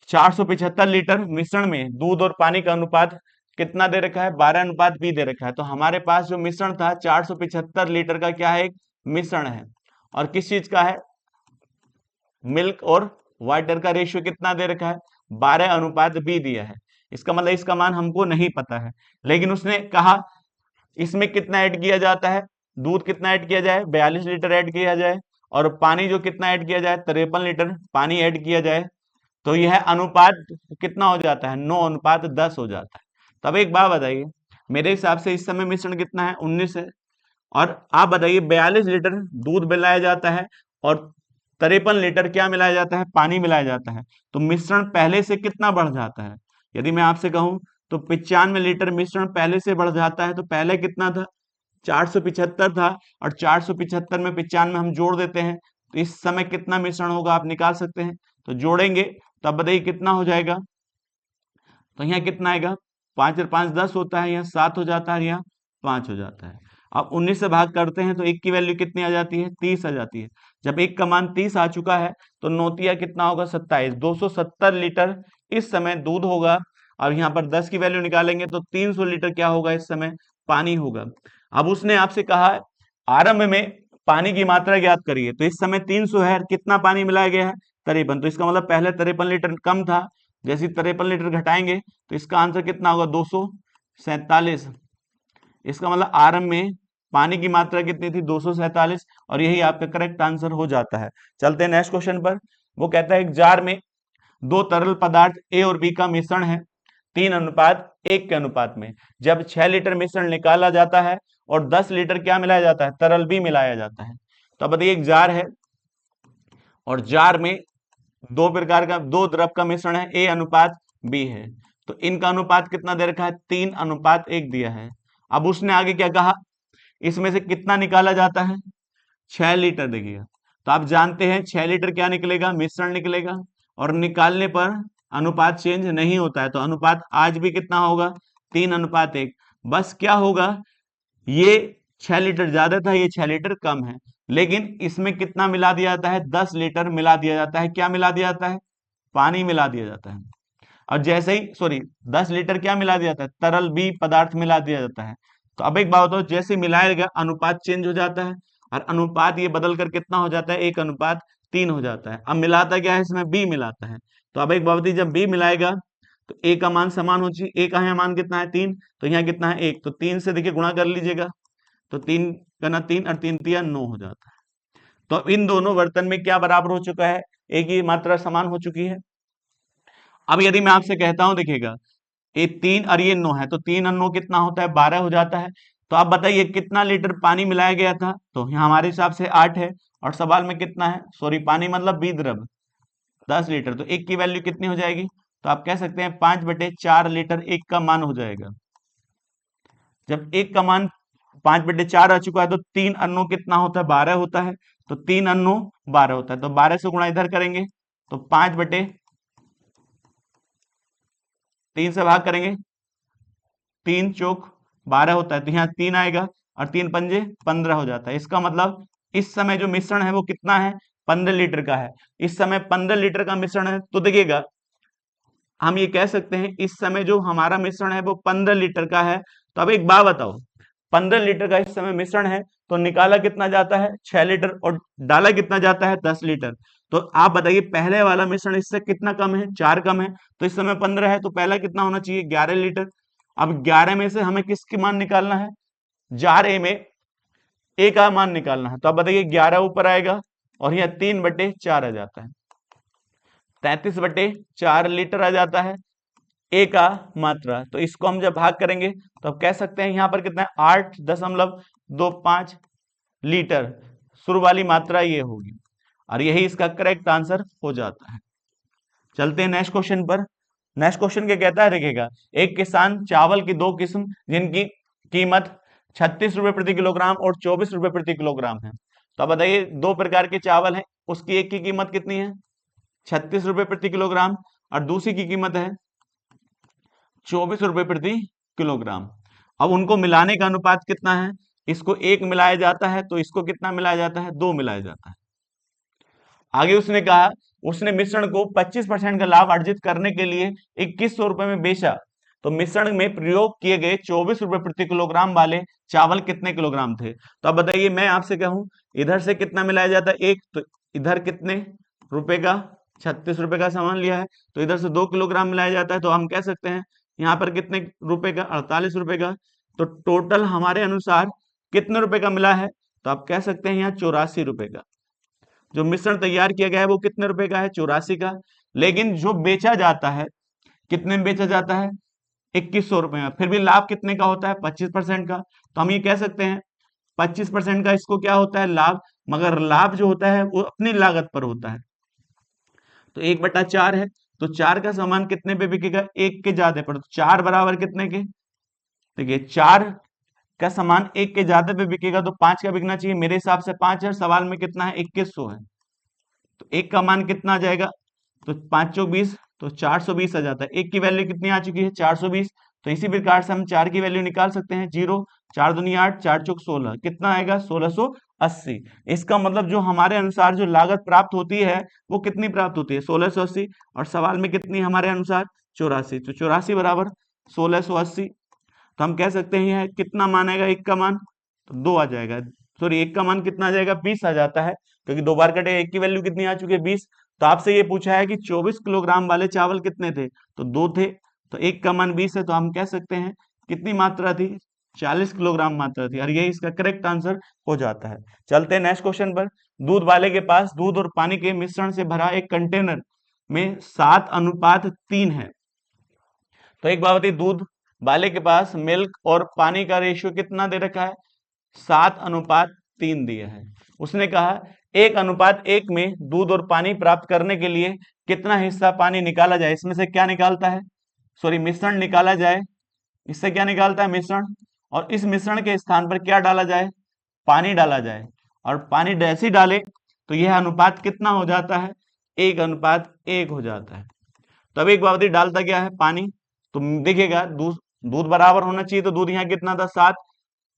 475 लीटर मिश्रण में दूध और पानी का अनुपात कितना दे रखा है, 12:20 दे रखा है। तो हमारे पास जो मिश्रण था 475 लीटर का क्या है, एक मिश्रण है, और किस चीज का है, मिल्क और वाटर का रेशियो कितना दे रखा है, 12:20 दिया है। इसका मतलब इसका मान हमको नहीं पता है, लेकिन उसने कहा इसमें कितना ऐड किया जाता है, दूध कितना ऐड किया जाए, 42 लीटर ऐड किया जाए, और पानी जो कितना ऐड किया जाए, 53 लीटर पानी ऐड किया जाए। तो यह अनुपात कितना हो जाता है, 9:10 हो जाता है। तब एक बात बताइए, मेरे हिसाब से इस समय मिश्रण कितना है, 19 है, और आप बताइए 42 लीटर दूध मिलाया जाता है और 53 लीटर क्या मिलाया जाता है, पानी मिलाया जाता है। तो मिश्रण पहले से कितना बढ़ जाता है, यदि मैं आपसे कहूं तो 95 लीटर मिश्रण पहले से बढ़ जाता है। तो पहले कितना था, 475 था, और 475 में 95 हम जोड़ देते हैं, तो इस समय कितना मिश्रण होगा आप निकाल सकते हैं। तो जोड़ेंगे तो अब बताइए कितना हो जाएगा, तो यहाँ कितना आएगा, 5 और 5 10 होता है, यहाँ 7 हो जाता है, यहाँ 5 हो जाता है। अब 19 से भाग करते हैं तो 1 की वैल्यू कितनी आ जाती है, 30 आ जाती है। जब 1 का मान 30 आ चुका है तो नौतिया कितना होगा, 27, 270 लीटर इस समय दूध होगा। और यहाँ पर 10 की वैल्यू निकालेंगे तो 300 लीटर क्या होगा, इस समय पानी होगा। अब उसने आपसे कहा आरंभ में पानी की मात्रा ज्ञात करिए, तो इस समय 300 है, कितना पानी मिलाया गया है, 53। तो इसका मतलब पहले 53 लीटर कम था, जैसे 53 लीटर घटाएंगे तो इसका आंसर कितना होगा, 247। इसका मतलब आरंभ में पानी की मात्रा कितनी थी, 247, और यही आपका करेक्ट आंसर हो जाता है। चलते हैं नेक्स्ट क्वेश्चन पर। वो कहता है एक जार में दो तरल पदार्थ ए और बी का मिश्रण है 3:1 के अनुपात में। जब 6 लीटर मिश्रण निकाला जाता है और 10 लीटर क्या मिलाया जाता है, तरल भी मिलाया जाता है। तो अब बताइए एक जार है और जार में दो प्रकार का, दो द्रव का मिश्रण है, ए अनुपात बी है। तो इनका अनुपात कितना दे रखा है, 3:1 दिया है। अब उसने आगे क्या कहा, इसमें से कितना निकाला जाता है, 6 लीटर। देखिएगा तो आप जानते हैं 6 लीटर क्या निकलेगा, मिश्रण निकलेगा, और निकालने पर अनुपात चेंज नहीं होता है। तो अनुपात आज भी कितना होगा, 3:1। बस क्या होगा, ये 6 लीटर ज्यादा था, ये 6 लीटर कम है, लेकिन इसमें कितना मिला दिया जाता है, 10 लीटर मिला दिया जाता है। क्या मिला दिया जाता है, पानी मिला दिया जाता है। और जैसे ही, सॉरी, 10 लीटर क्या मिला दिया जाता है, तरल बी पदार्थ मिला दिया जाता है। तो अब एक बात बताओ, जैसे मिलाया गया अनुपात चेंज हो जाता है, और अनुपात ये बदल कर कितना हो जाता है, 1:3 हो जाता है। अब मिलाता क्या है, इसमें बी मिलाता है। तो अब एक बात बताइए, जब बी मिलाएगा तो ए का मान समान हो चाहिए। ए का है मान कितना है, 3, तो यहाँ कितना है, 1, तो 3 से देखिए गुणा कर लीजिएगा, तो 3 का ना 3 और 3 3 9 हो जाता है। तो अब इन दोनों बर्तन में क्या बराबर हो चुका है, एक ही मात्रा समान हो चुकी है। अब यदि मैं आपसे कहता हूं, देखिएगा ये 3 और ये 9 है, तो 3 और 9 कितना होता है, 12 हो जाता है। तो आप बताइए कितना लीटर पानी मिलाया गया था, तो यहाँ हमारे हिसाब से 8 है, और सवाल में कितना है, सॉरी पानी मतलब बी द्रव 10 लीटर, तो एक की वैल्यू कितनी हो जाएगी, तो आप कह सकते हैं 5/4 लीटर एक का मान हो जाएगा। जब एक का मान 5/4 आ चुका है, तो 3 अन्नो कितना होता है, 12 होता है। तो 3 अन्नो 12 होता है, तो 12 से गुणा इधर करेंगे, तो 5/3 से भाग करेंगे, 3 चौक 12 होता है, तो यहाँ 3 आएगा, और 3 पंजे 15 हो जाता है। इसका मतलब इस समय जो मिश्रण है वो कितना है, 15 लीटर का है। इस समय 15 लीटर का मिश्रण है, तो देखिएगा हम ये कह सकते हैं इस समय जो हमारा मिश्रण है वो 15 लीटर का है। तो अब एक बात बताओ, 15 लीटर का इस समय मिश्रण है, तो निकाला कितना जाता है, 6 लीटर, और डाला कितना जाता है, 10 लीटर। तो आप बताइए पहले वाला मिश्रण इससे कितना कम है, 4 कम है, तो इस समय 15 है, तो पहला कितना होना चाहिए, 11 लीटर। अब 11 में से हमें किसकी मान निकालना है, जार ए में ए का मान निकालना है। तो आप बताइए 11 ऊपर आएगा, और यह 3/4 आ जाता है, 33/4 लीटर आ जाता है ए का मात्रा। तो इसको हम जब भाग करेंगे तो अब कह सकते हैं यहां पर कितना है, 8.25 लीटर शुरू वाली मात्रा ये होगी, और यही इसका करेक्ट आंसर हो जाता है। चलते हैं नेक्स्ट क्वेश्चन पर। नेक्स्ट क्वेश्चन क्या कहता है, देखिएगा एक किसान चावल की दो किस्म जिनकी कीमत 36 रुपए प्रति किलोग्राम और 24 रुपए प्रति किलोग्राम है। तो अब बताइए दो प्रकार के चावल है, उसकी एक की कीमत कितनी है, 36 रुपए प्रति किलोग्राम, और दूसरी की कीमत है 24 रुपए प्रति किलोग्राम। अब उनको मिलाने का अनुपात कितना है, इसको 1 मिलाया जाता है, तो इसको कितना मिलाया जाता है, 2 मिलाया जाता है। आगे उसने कहा उसने मिश्रण को 25% का लाभ अर्जित करने के लिए 2100 रुपए में बेचा। तो मिश्रण में प्रयोग किए गए 24 रुपए प्रति किलोग्राम वाले चावल कितने किलोग्राम थे। तो अब बताइए मैं आपसे कहूं इधर से कितना मिलाया जाता है, 1, तो इधर कितने रुपए का, 36 रुपए का सामान लिया है, तो इधर से 2 किलोग्राम मिलाया जाता है। तो हम कह सकते हैं यहाँ पर कितने रुपए का, 48 रुपए का। तो टोटल हमारे अनुसार कितने रुपए का मिला है, तो आप कह सकते हैं यहाँ 84 रुपए का। जो मिश्रण तैयार किया गया है वो कितने रुपए का है, 84 का। लेकिन जो बेचा जाता है, कितने में बेचा जाता है, 2100 रुपए में। फिर भी लाभ कितने का होता है, 25% का। तो हम ये कह सकते हैं 25% का इसको क्या होता है, लाभ। मगर लाभ जो होता है वो अपनी लागत पर होता है। तो 1/4 है, तो 4 का सामान कितने पे बिकेगा, 1 के ज्यादा पर। तो 4 बराबर कितने के, देखिए 4 का सामान 1 के ज्यादा पे बिकेगा, तो 5 का बिकना चाहिए। मेरे हिसाब से 5 है, सवाल में कितना है, 2100 है, तो 1 का मान कितना आ जाएगा, तो 5 चौक 20, तो 420 आ जाता है। 1 की वैल्यू कितनी आ चुकी है, 420। तो इसी प्रकार से हम 4 की वैल्यू निकाल सकते हैं, 0, 4 दूनी 8, 4 चौक 16, कितना आएगा, 1680। इसका मतलब जो हमारे अनुसार जो लागत प्राप्त होती है वो कितनी प्राप्त होती है, 1680, और सवाल में कितनी हमारे अनुसार 84। तो 84 बराबर 1680। तो हम कह सकते हैं यह कितना मान आएगा, 1 का मान, तो 2 आ जाएगा, सॉरी 1 का मान कितना आ जाएगा, 20 आ जाता है, क्योंकि 2 बार कटे, 1 की वैल्यू कितनी आ चुकी है, 20। तो आपसे ये पूछा है कि 24 किलोग्राम वाले चावल कितने थे, तो 2 थे, तो 1 का मान 20 है, तो हम कह सकते हैं कितनी मात्रा थी, 40 किलोग्राम मात्रा थी, और यही इसका करेक्ट आंसर हो जाता है। चलते हैं नेक्स्ट क्वेश्चन पर। दूध वाले के पास दूध और पानी के मिश्रण से भरा एक कंटेनर में 7:3 है। तो एक बात बताइए, दूध वाले के पास मिल्क और पानी का रेशियो कितना दे रखा है? 7:3 दिया है। उसने कहा 1:1 में दूध और पानी प्राप्त करने के लिए कितना हिस्सा पानी निकाला जाए। इसमें से क्या निकालता है? सॉरी, मिश्रण निकाला जाए। इससे क्या निकालता है? मिश्रण। और इस मिश्रण के स्थान पर क्या डाला जाए? पानी डाला जाए। और पानी जैसे ही डाले तो यह अनुपात कितना हो जाता है? 1:1 हो जाता है। तब एक बात डालता क्या है? पानी। तो देखिएगा, दूध दूध बराबर होना चाहिए, तो दूध यहाँ कितना था? 7।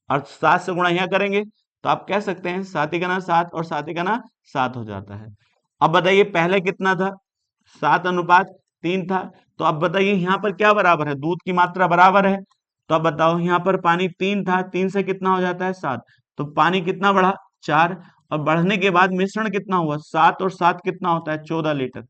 और 7 से गुणा यहाँ करेंगे तो आप कह सकते हैं 7 ही गुना 7 और 7 ही गुना 7 हो जाता है। अब बताइए पहले कितना था? 7:3 था। तो अब बताइए यहाँ पर क्या बराबर है? दूध की मात्रा बराबर है। तो अब बताओ, यहाँ पर पानी 3 था, 3 से कितना हो जाता है? 7। तो पानी कितना बढ़ा? 4। और बढ़ने के बाद मिश्रण कितना हुआ? 7 और 7 कितना होता है? 14 लीटर। तो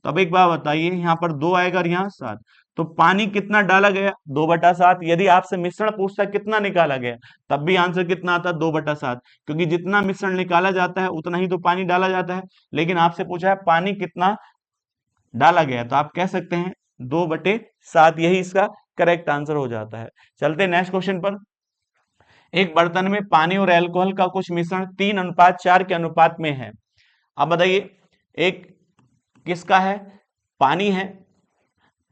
अब एक बात बताइए, यहाँ पर 2 आएगा और यहाँ 7। तो पानी कितना डाला गया? 2/7। यदि आपसे मिश्रण पूछता कितना निकाला गया, तब भी आंसर कितना आता? 2/7। क्योंकि जितना मिश्रण निकाला जाता है उतना ही तो पानी डाला जाता है। लेकिन आपसे पूछा है पानी कितना डाला गया, तो आप कह सकते हैं 2/7। यही इसका करेक्ट आंसर हो जाता है। चलते हैं नेक्स्ट क्वेश्चन पर। एक बर्तन में पानी और अल्कोहल का कुछ मिश्रण 3:4 के अनुपात में है। अब बताइए, एक किसका है? पानी है।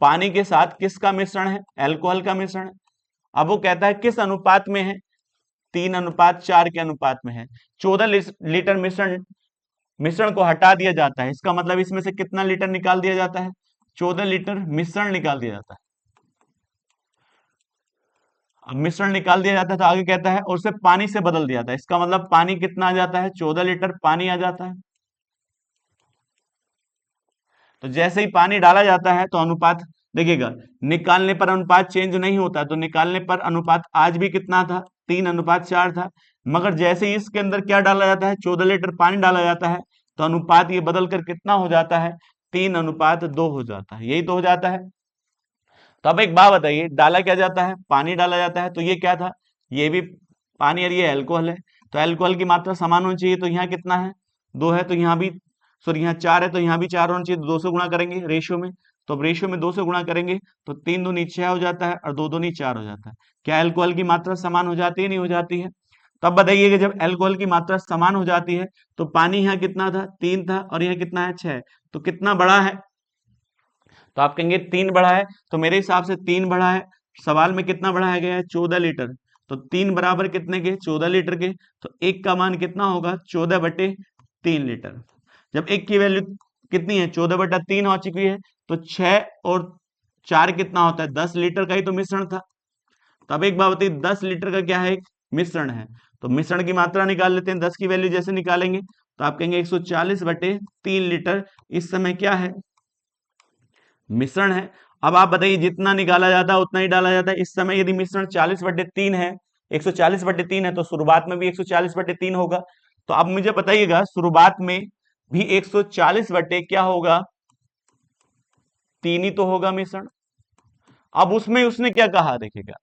पानी के साथ किसका मिश्रण है? अल्कोहल का मिश्रण है। अब वो कहता है किस अनुपात में है? 3:4 के अनुपात में है। 14 लीटर मिश्रण मिश्रण को हटा दिया जाता है। इसका मतलब इसमें से कितना लीटर निकाल दिया जाता है? 14 लीटर मिश्रण निकाल दिया जाता है। अब मिश्रण निकाल दिया जाता है तो आगे कहता है और उसे पानी से बदल दिया जाता है। इसका मतलब पानी कितना आ जाता है? 14 लीटर पानी आ जाता है। तो जैसे ही पानी डाला जाता है तो अनुपात देखिएगा, निकालने पर अनुपात चेंज नहीं होता। तो निकालने पर अनुपात आज भी कितना था? 3:4 था। मगर जैसे ही इसके अंदर क्या डाला जाता है? 14 लीटर पानी डाला जाता है, तो अनुपात ये बदल कर कितना हो जाता है? 3:2 हो जाता है। यही तो हो जाता है। तो अब एक बात बताइए, डाला क्या जाता है? पानी डाला जाता है। तो ये क्या था? ये भी पानी और ये अल्कोहल है। तो अल्कोहल की मात्रा समान होनी चाहिए। तो यहाँ कितना है? 2 है। तो यहाँ भी, सॉरी, यहाँ 4 है तो यहाँ भी 4 होना चाहिए। तो 2 से गुणा करेंगे रेशियो में। तो अब रेशियो में 2 से गुणा करेंगे तो 3 दूनी 6 हो जाता है और 2 दूनी 4 हो जाता है। क्या अल्कोहल की मात्रा समान हो जाती है? नहीं हो जाती है। तब बताइए कि जब अल्कोहल की मात्रा समान हो जाती है तो पानी यहाँ कितना था? 3 था और यहाँ कितना है? 6। तो कितना बड़ा है? तो आप कहेंगे 3 बढ़ा है। तो मेरे हिसाब से 3 बढ़ा है। सवाल में कितना बढ़ाया गया है? 14 लीटर। तो 3 बराबर कितने के? 14 लीटर के। तो 1 का मान कितना होगा? 14/3 लीटर। जब 1 की वैल्यू कितनी है? 14/3 हो चुकी है। तो 6 और 4 कितना होता है? 10 लीटर का ही तो मिश्रण था। तो अब एक बात बताइए, 10 लीटर का क्या है? एक मिश्रण है। तो मिश्रण की मात्रा निकाल लेते हैं। 10 की वैल्यू जैसे निकालेंगे तो आप कहेंगे 140/3 लीटर इस समय क्या है? मिश्रण है। अब आप बताइए, जितना निकाला जाता है उतना ही डाला जाता है। इस समय यदि मिश्रण 40/3 है, 140/3 है, तो शुरुआत में भी 140/3 होगा। तो अब मुझे बताइएगा, शुरुआत में भी 140 बटे क्या होगा? 3 ही तो होगा मिश्रण। अब उसमें उसने क्या कहा? देखिएगा,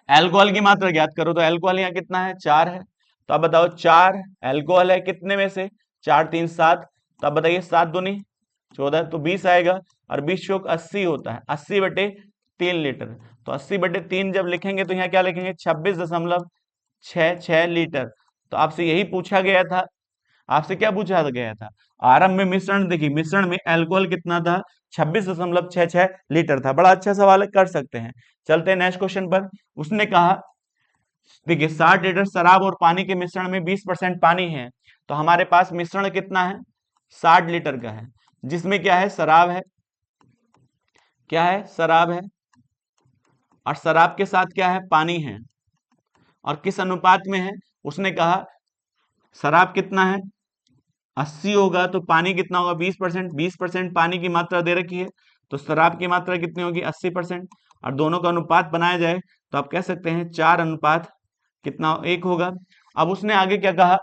अल्कोहल की मात्रा ज्ञात करो। तो अल्कोहल यहाँ कितना है? 4 है। तो अब बताओ, 4 अल्कोहल है कितने में से? 4 3 7। तो अब बताइए, 7 दूनी 14, तो 20 आएगा। और 20 चौक 80 होता है। 80/3 लीटर। तो 80/3 जब लिखेंगे तो यहाँ क्या लिखेंगे? 26.66 लीटर। तो आपसे यही पूछा गया था। आपसे क्या पूछा गया था? आरंभ में मिश्रण, देखिए मिश्रण में अल्कोहल कितना था? 26.66 लीटर था। बड़ा अच्छा सवाल है, कर सकते हैं। चलते हैं नेक्स्ट क्वेश्चन पर। उसने कहा, देखिए 60 लीटर शराब और पानी के मिश्रण में 20% पानी है। तो हमारे पास मिश्रण कितना है? 60 लीटर का है, जिसमें क्या है? शराब है। क्या है? शराब है। और शराब के साथ क्या है? पानी है। और किस अनुपात में है? उसने कहा शराब कितना है? 80 होगा तो पानी कितना होगा? 20%। 20% पानी की मात्रा दे रखी है, तो शराब की मात्रा कितनी होगी? 80%। और दोनों का अनुपात बनाया जाए तो आप कह सकते हैं 4 अनुपात कितना? 1 होगा। अब उसने आगे क्या कहा?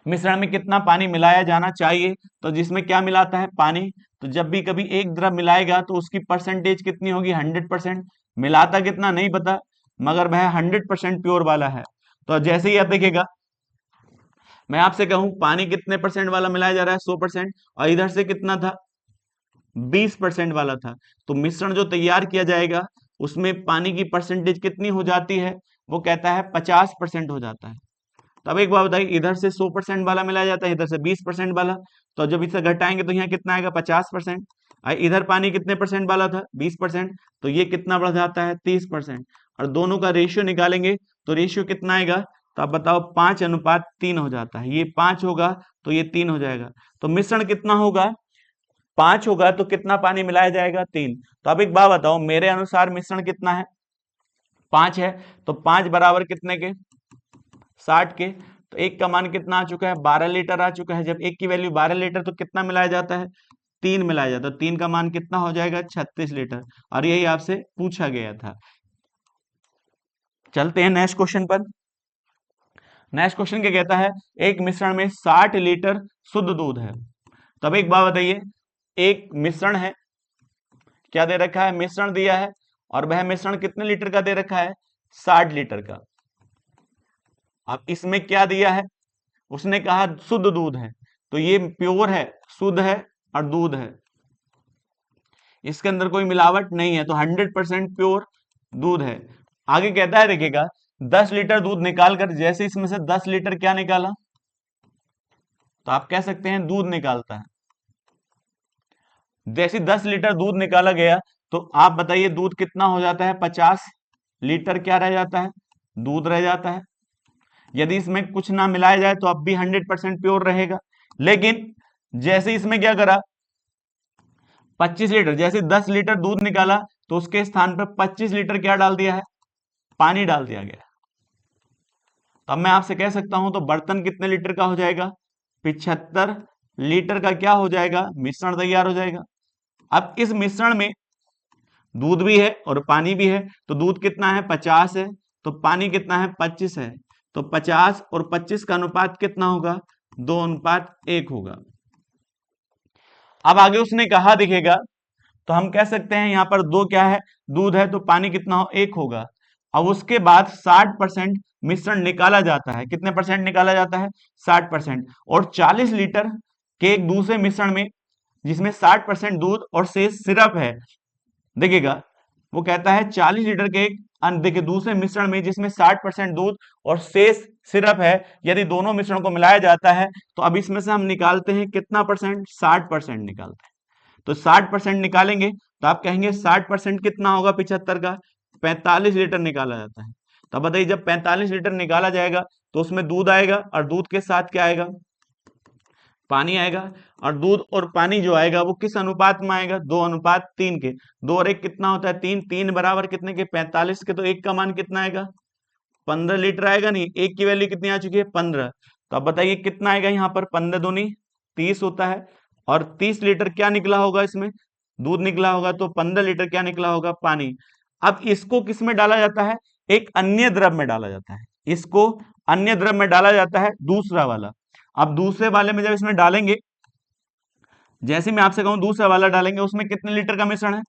मिश्रण में कितना पानी मिलाया जाना चाहिए? तो जिसमें क्या मिलाता है? पानी। तो जब भी कभी एक द्रव मिलाएगा तो उसकी परसेंटेज कितनी होगी? 100%। मिलाता कितना नहीं पता, मगर वह 100% प्योर वाला है। तो जैसे ही आप देखिएगा, मैं आपसे कहूं पानी कितने परसेंट वाला मिलाया जा रहा है, 100%, और इधर से कितना था, 20% वाला था। तो मिश्रण जो तैयार किया जाएगा उसमें पानी की परसेंटेज कितनी हो जाती है, वो कहता है 50% हो जाता है। तो अब एक बात बताइए, इधर से 100% वाला मिलाया जाता है, इधर से 20% वाला, तो जब इसे घटाएंगे तो यहाँ कितना आएगा, 50%। इधर पानी कितने परसेंट वाला था, 20%, तो ये कितना बढ़ जाता है, 30%। और दोनों का रेशियो निकालेंगे तो रेशियो कितना आएगा, तो आप बताओ, 5:3 हो जाता है। ये 5 होगा तो ये 3 हो जाएगा। तो मिश्रण कितना होगा, 5 होगा तो कितना पानी मिलाया जाएगा, 3। तो अब एक बात बताओ, मेरे अनुसार मिश्रण कितना है, 5 है, तो 5 बराबर कितने के, 60 के। तो एक का मान कितना आ चुका है, 12 लीटर आ चुका है। जब एक की वैल्यू 12 लीटर तो कितना मिलाया जाता है, 3 मिलाया जाता है। 3 का मान कितना हो जाएगा, 36 लीटर। और यही आपसे पूछा गया था। चलते हैं नेक्स्ट क्वेश्चन पर। नेक्स्ट क्वेश्चन क्या कहता है, एक मिश्रण में 60 लीटर शुद्ध दूध है। तब एक बात बताइए, एक मिश्रण है, क्या दे रखा है, मिश्रण दिया है, और वह मिश्रण कितने लीटर का दे रखा है, 60 लीटर का। अब इसमें क्या दिया है, उसने कहा शुद्ध दूध है, तो ये प्योर है, शुद्ध है और दूध है, इसके अंदर कोई मिलावट नहीं है, तो 100% प्योर दूध है। आगे कहता है, देखिएगा, 10 लीटर दूध निकालकर, जैसे इसमें से 10 लीटर क्या निकाला, तो आप कह सकते हैं दूध निकालता है। जैसे 10 लीटर दूध निकाला गया तो आप बताइए दूध कितना हो जाता है, 50 लीटर क्या रह जाता है, दूध रह जाता है। यदि इसमें कुछ ना मिलाया जाए तो अब भी 100% प्योर रहेगा। लेकिन जैसे इसमें क्या करा, 25 लीटर, जैसे 10 लीटर दूध निकाला तो उसके स्थान पर 25 लीटर क्या डाल दिया है, पानी डाल दिया गया। तो अब मैं आपसे कह सकता हूं, तो बर्तन कितने लीटर का हो जाएगा, 75 लीटर का क्या हो जाएगा, मिश्रण तैयार हो जाएगा। अब इस मिश्रण में दूध भी है और पानी भी है, तो दूध कितना है, 50 है, तो पानी कितना है, 25 है। तो 50 और 25 का अनुपात कितना होगा, 2:1 होगा। अब आगे उसने कहा दिखेगा, तो हम कह सकते हैं यहां पर दो क्या है, दूध है, तो पानी कितना हो, 1 होगा। अब उसके बाद 60% मिश्रण निकाला जाता है, कितने परसेंट निकाला जाता है, 60%। और 40 लीटर के एक दूसरे मिश्रण में, जिसमें 60% दूध और शेष सिरप है, देखिएगा, वो कहता है 40 लीटर के एक देखिए दूसरे मिश्रण में जिसमें 60% दूध और शेष सिरप है, यदि दोनों मिश्रण को मिलाया जाता है तो अब इसमें से हम निकालते हैं कितना परसेंट, 60% निकालते हैं। तो 60% निकालेंगे तो आप कहेंगे 60% कितना होगा, 75 का, 45 लीटर निकाला जाता है। तो बताइए, जब 45 लीटर निकाला जाएगा तो उसमें दूध आएगा, और दूध के साथ क्या आएगा, पानी आएगा। और दूध और पानी जो आएगा वो किस अनुपात में आएगा, 2:3 के। 2 और 1 कितना होता है, 3, 3 बराबर कितने के, 45 के। तो 1 का मान कितना आएगा, 15 लीटर आएगा। नहीं, 1 की वैल्यू कितनी आ चुकी है, 15। तो अब बताइए कितना आएगा यहाँ पर, 15 दूनी 30 होता है, और 30 लीटर क्या निकला होगा, इसमें दूध निकला होगा, तो 15 लीटर क्या निकला होगा, पानी। अब इसको किस में डाला जाता है, एक अन्य द्रव में डाला जाता है, इसको अन्य द्रव में डाला जाता है, दूसरा वाला। अब दूसरे वाले में जब इसमें डालेंगे, जैसे मैं आपसे कहूं दूसरा वाला डालेंगे, उसमें कितने लीटर का मिश्रण है,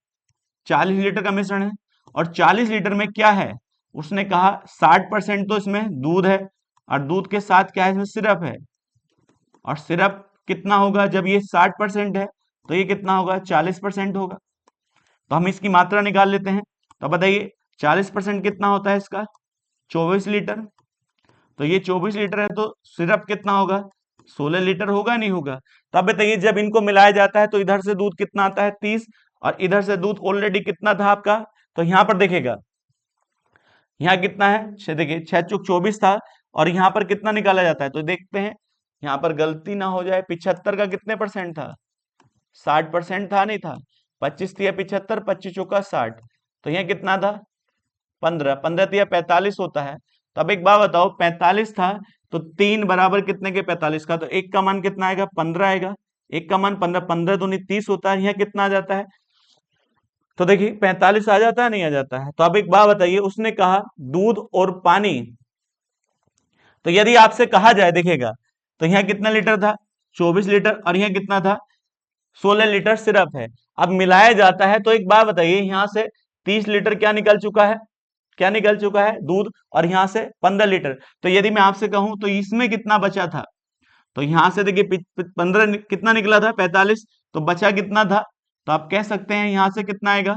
40 लीटर का मिश्रण है। और 40 लीटर में क्या है, उसने कहा 60% तो इसमें दूध है, और दूध के साथ क्या है, इसमें सिरप है। और सिरप कितना होगा, जब ये 60% है तो ये कितना होगा, 40% होगा। तो हम इसकी मात्रा निकाल लेते हैं। तो बताइए 40% कितना होता है इसका, 24 लीटर। तो ये 24 लीटर है, तो सिरप कितना होगा, 16 लीटर होगा, नहीं होगा। तो अब बताइए, जब इनको मिलाया जाता है तो इधर से दूध कितना आता है, 30, और इधर से दूध ऑलरेडी कितना था आपका, तो यहां पर देखेगा, यहाँ कितना है, देखिए 6 चौक 24 था, और यहाँ पर कितना निकाला जाता है, तो देखते हैं यहाँ पर गलती ना हो जाए, 75 का कितने परसेंट था, 60% था, नहीं था, 25 तिया 75, 25 चौका 60, तो यहाँ कितना था, 15, 15 तिया 45 होता है। तो अब एक बात बताओ, 45 था, तो 3 बराबर कितने के, 45 का, तो 1 का मान कितना आएगा, 15 आएगा। 1 का मान 15, 15 दूनी 30 होता है, यहाँ कितना आ जाता है, तो देखिए 45 आ जाता है, नहीं आ जाता है। तो अब एक बात बताइए, उसने कहा दूध और पानी, तो यदि आपसे कहा जाए, देखिएगा, तो यहाँ कितना लीटर था, 24 लीटर, और यहाँ कितना था, 16 लीटर सिरप है। अब मिलाया जाता है तो एक बात बताइए, यहां से 30 लीटर क्या निकल चुका है, क्या निकल चुका है, दूध, और यहां से 15 लीटर। तो यदि मैं आपसे कहूं तो इसमें कितना बचा था, तो यहां से देखिए 15 कितना निकला था 45, तो बचा कितना था, तो आप कह सकते हैं यहां से कितना आएगा,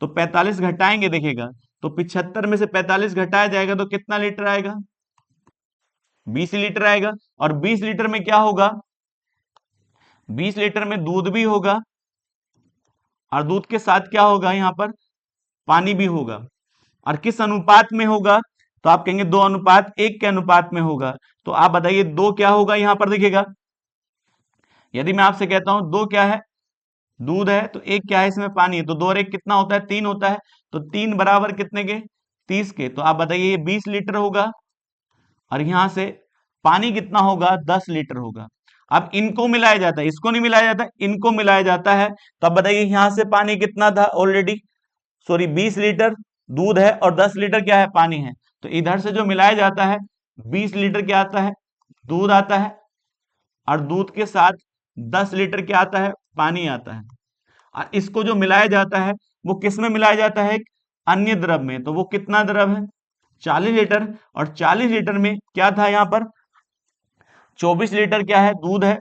तो 45 घटाएंगे देखिएगा, तो 75 में से 45 घटाया जाएगा तो कितना लीटर आएगा, 20 लीटर आएगा। और 20 लीटर में क्या होगा, 20 लीटर में दूध भी होगा और दूध के साथ क्या होगा, यहां पर पानी भी होगा। और किस अनुपात में होगा, तो आप कहेंगे 2:1 के अनुपात में होगा। तो आप बताइए 2 क्या होगा, यहां पर देखिएगा, यदि मैं आपसे कहता हूं 2 क्या है, दूध है, तो 1 क्या है, इसमें पानी है, तो 2 और 1 कितना होता है, 3 होता है। तो 3 बराबर कितने के, 30 के। तो आप बताइए ये 20 लीटर होगा और यहां से पानी कितना होगा, 10 लीटर होगा। अब इनको मिलाया जाता है, इसको नहीं मिलाया जाता, इनको मिलाया जाता है। तो अब बताइए यहां से पानी कितना था ऑलरेडी, सॉरी 20 लीटर दूध है और 10 लीटर क्या है, पानी है। तो इधर से जो मिलाया जाता है 20 लीटर क्या आता है, दूध आता है, और दूध के साथ 10 लीटर क्या आता है, पानी आता है। और इसको जो मिलाया जाता है वो किस में मिलाया जाता है, एक अन्य द्रव में। तो वो कितना द्रव है, 40 लीटर। और 40 लीटर में क्या था, यहां पर 24 लीटर क्या है, दूध है,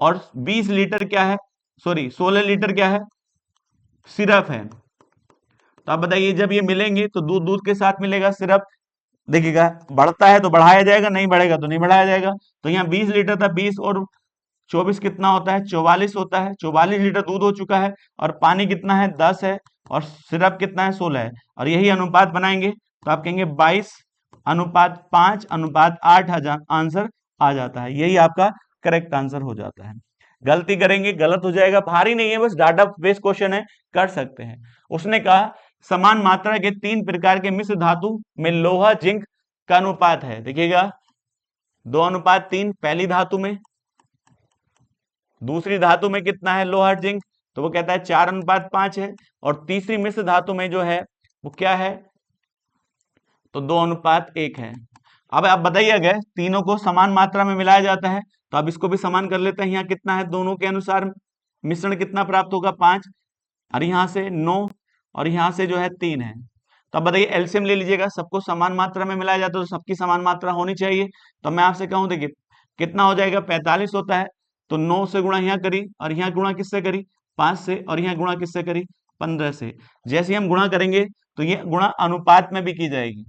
और 20 लीटर क्या है, सॉरी 16 लीटर क्या है, सिरप है। तो आप बताइए जब ये मिलेंगे तो दूध दूध के साथ मिलेगा सिरप, देखिएगा बढ़ता है तो बढ़ाया जाएगा, नहीं बढ़ेगा तो नहीं बढ़ाया जाएगा। तो यहाँ 20 लीटर था, 20 और 24 कितना होता है, 44 होता है। 44 लीटर दूध हो चुका है और पानी कितना है, 10 है, और सिरप कितना है, 16 है। और यही अनुपात बनाएंगे तो आप कहेंगे 22:5:8 आंसर आ जाता है। यही आपका करेक्ट आंसर हो जाता है। गलती करेंगे गलत हो जाएगा, भारी नहीं है, बस डाटा बेस्ड क्वेश्चन है, कर सकते हैं। उसने कहा समान मात्रा के 3 प्रकार के मिश्र धातु में लोहा जिंक का अनुपात है, देखिएगा 2:3 पहली धातु में, दूसरी धातु में कितना है लोहा जिंक, तो वो कहता है 4:5 है, और तीसरी मिश्र धातु में जो है वो क्या है, तो 2:1 है। अब आप बताइए अगर तीनों को समान मात्रा में मिलाया जाता है तो अब इसको भी समान कर लेते हैं। यहाँ कितना है, दोनों के अनुसार मिश्रण कितना प्राप्त होगा, 5, और यहाँ से 9, और यहाँ से जो है 3 है। तो अब बताइए एलसीएम ले लीजिएगा, सबको समान मात्रा में मिलाया जाता है तो सबकी समान मात्रा होनी चाहिए। तो मैं आपसे कहूँ देखिए कितना हो जाएगा, 45 होता है, तो 9 से गुणा यहाँ करी, और यहाँ गुणा किससे करी, 5 से, और यहाँ गुणा किससे करी, 15 से। जैसे ही हम गुणा करेंगे तो ये गुणा अनुपात में भी की जाएगी।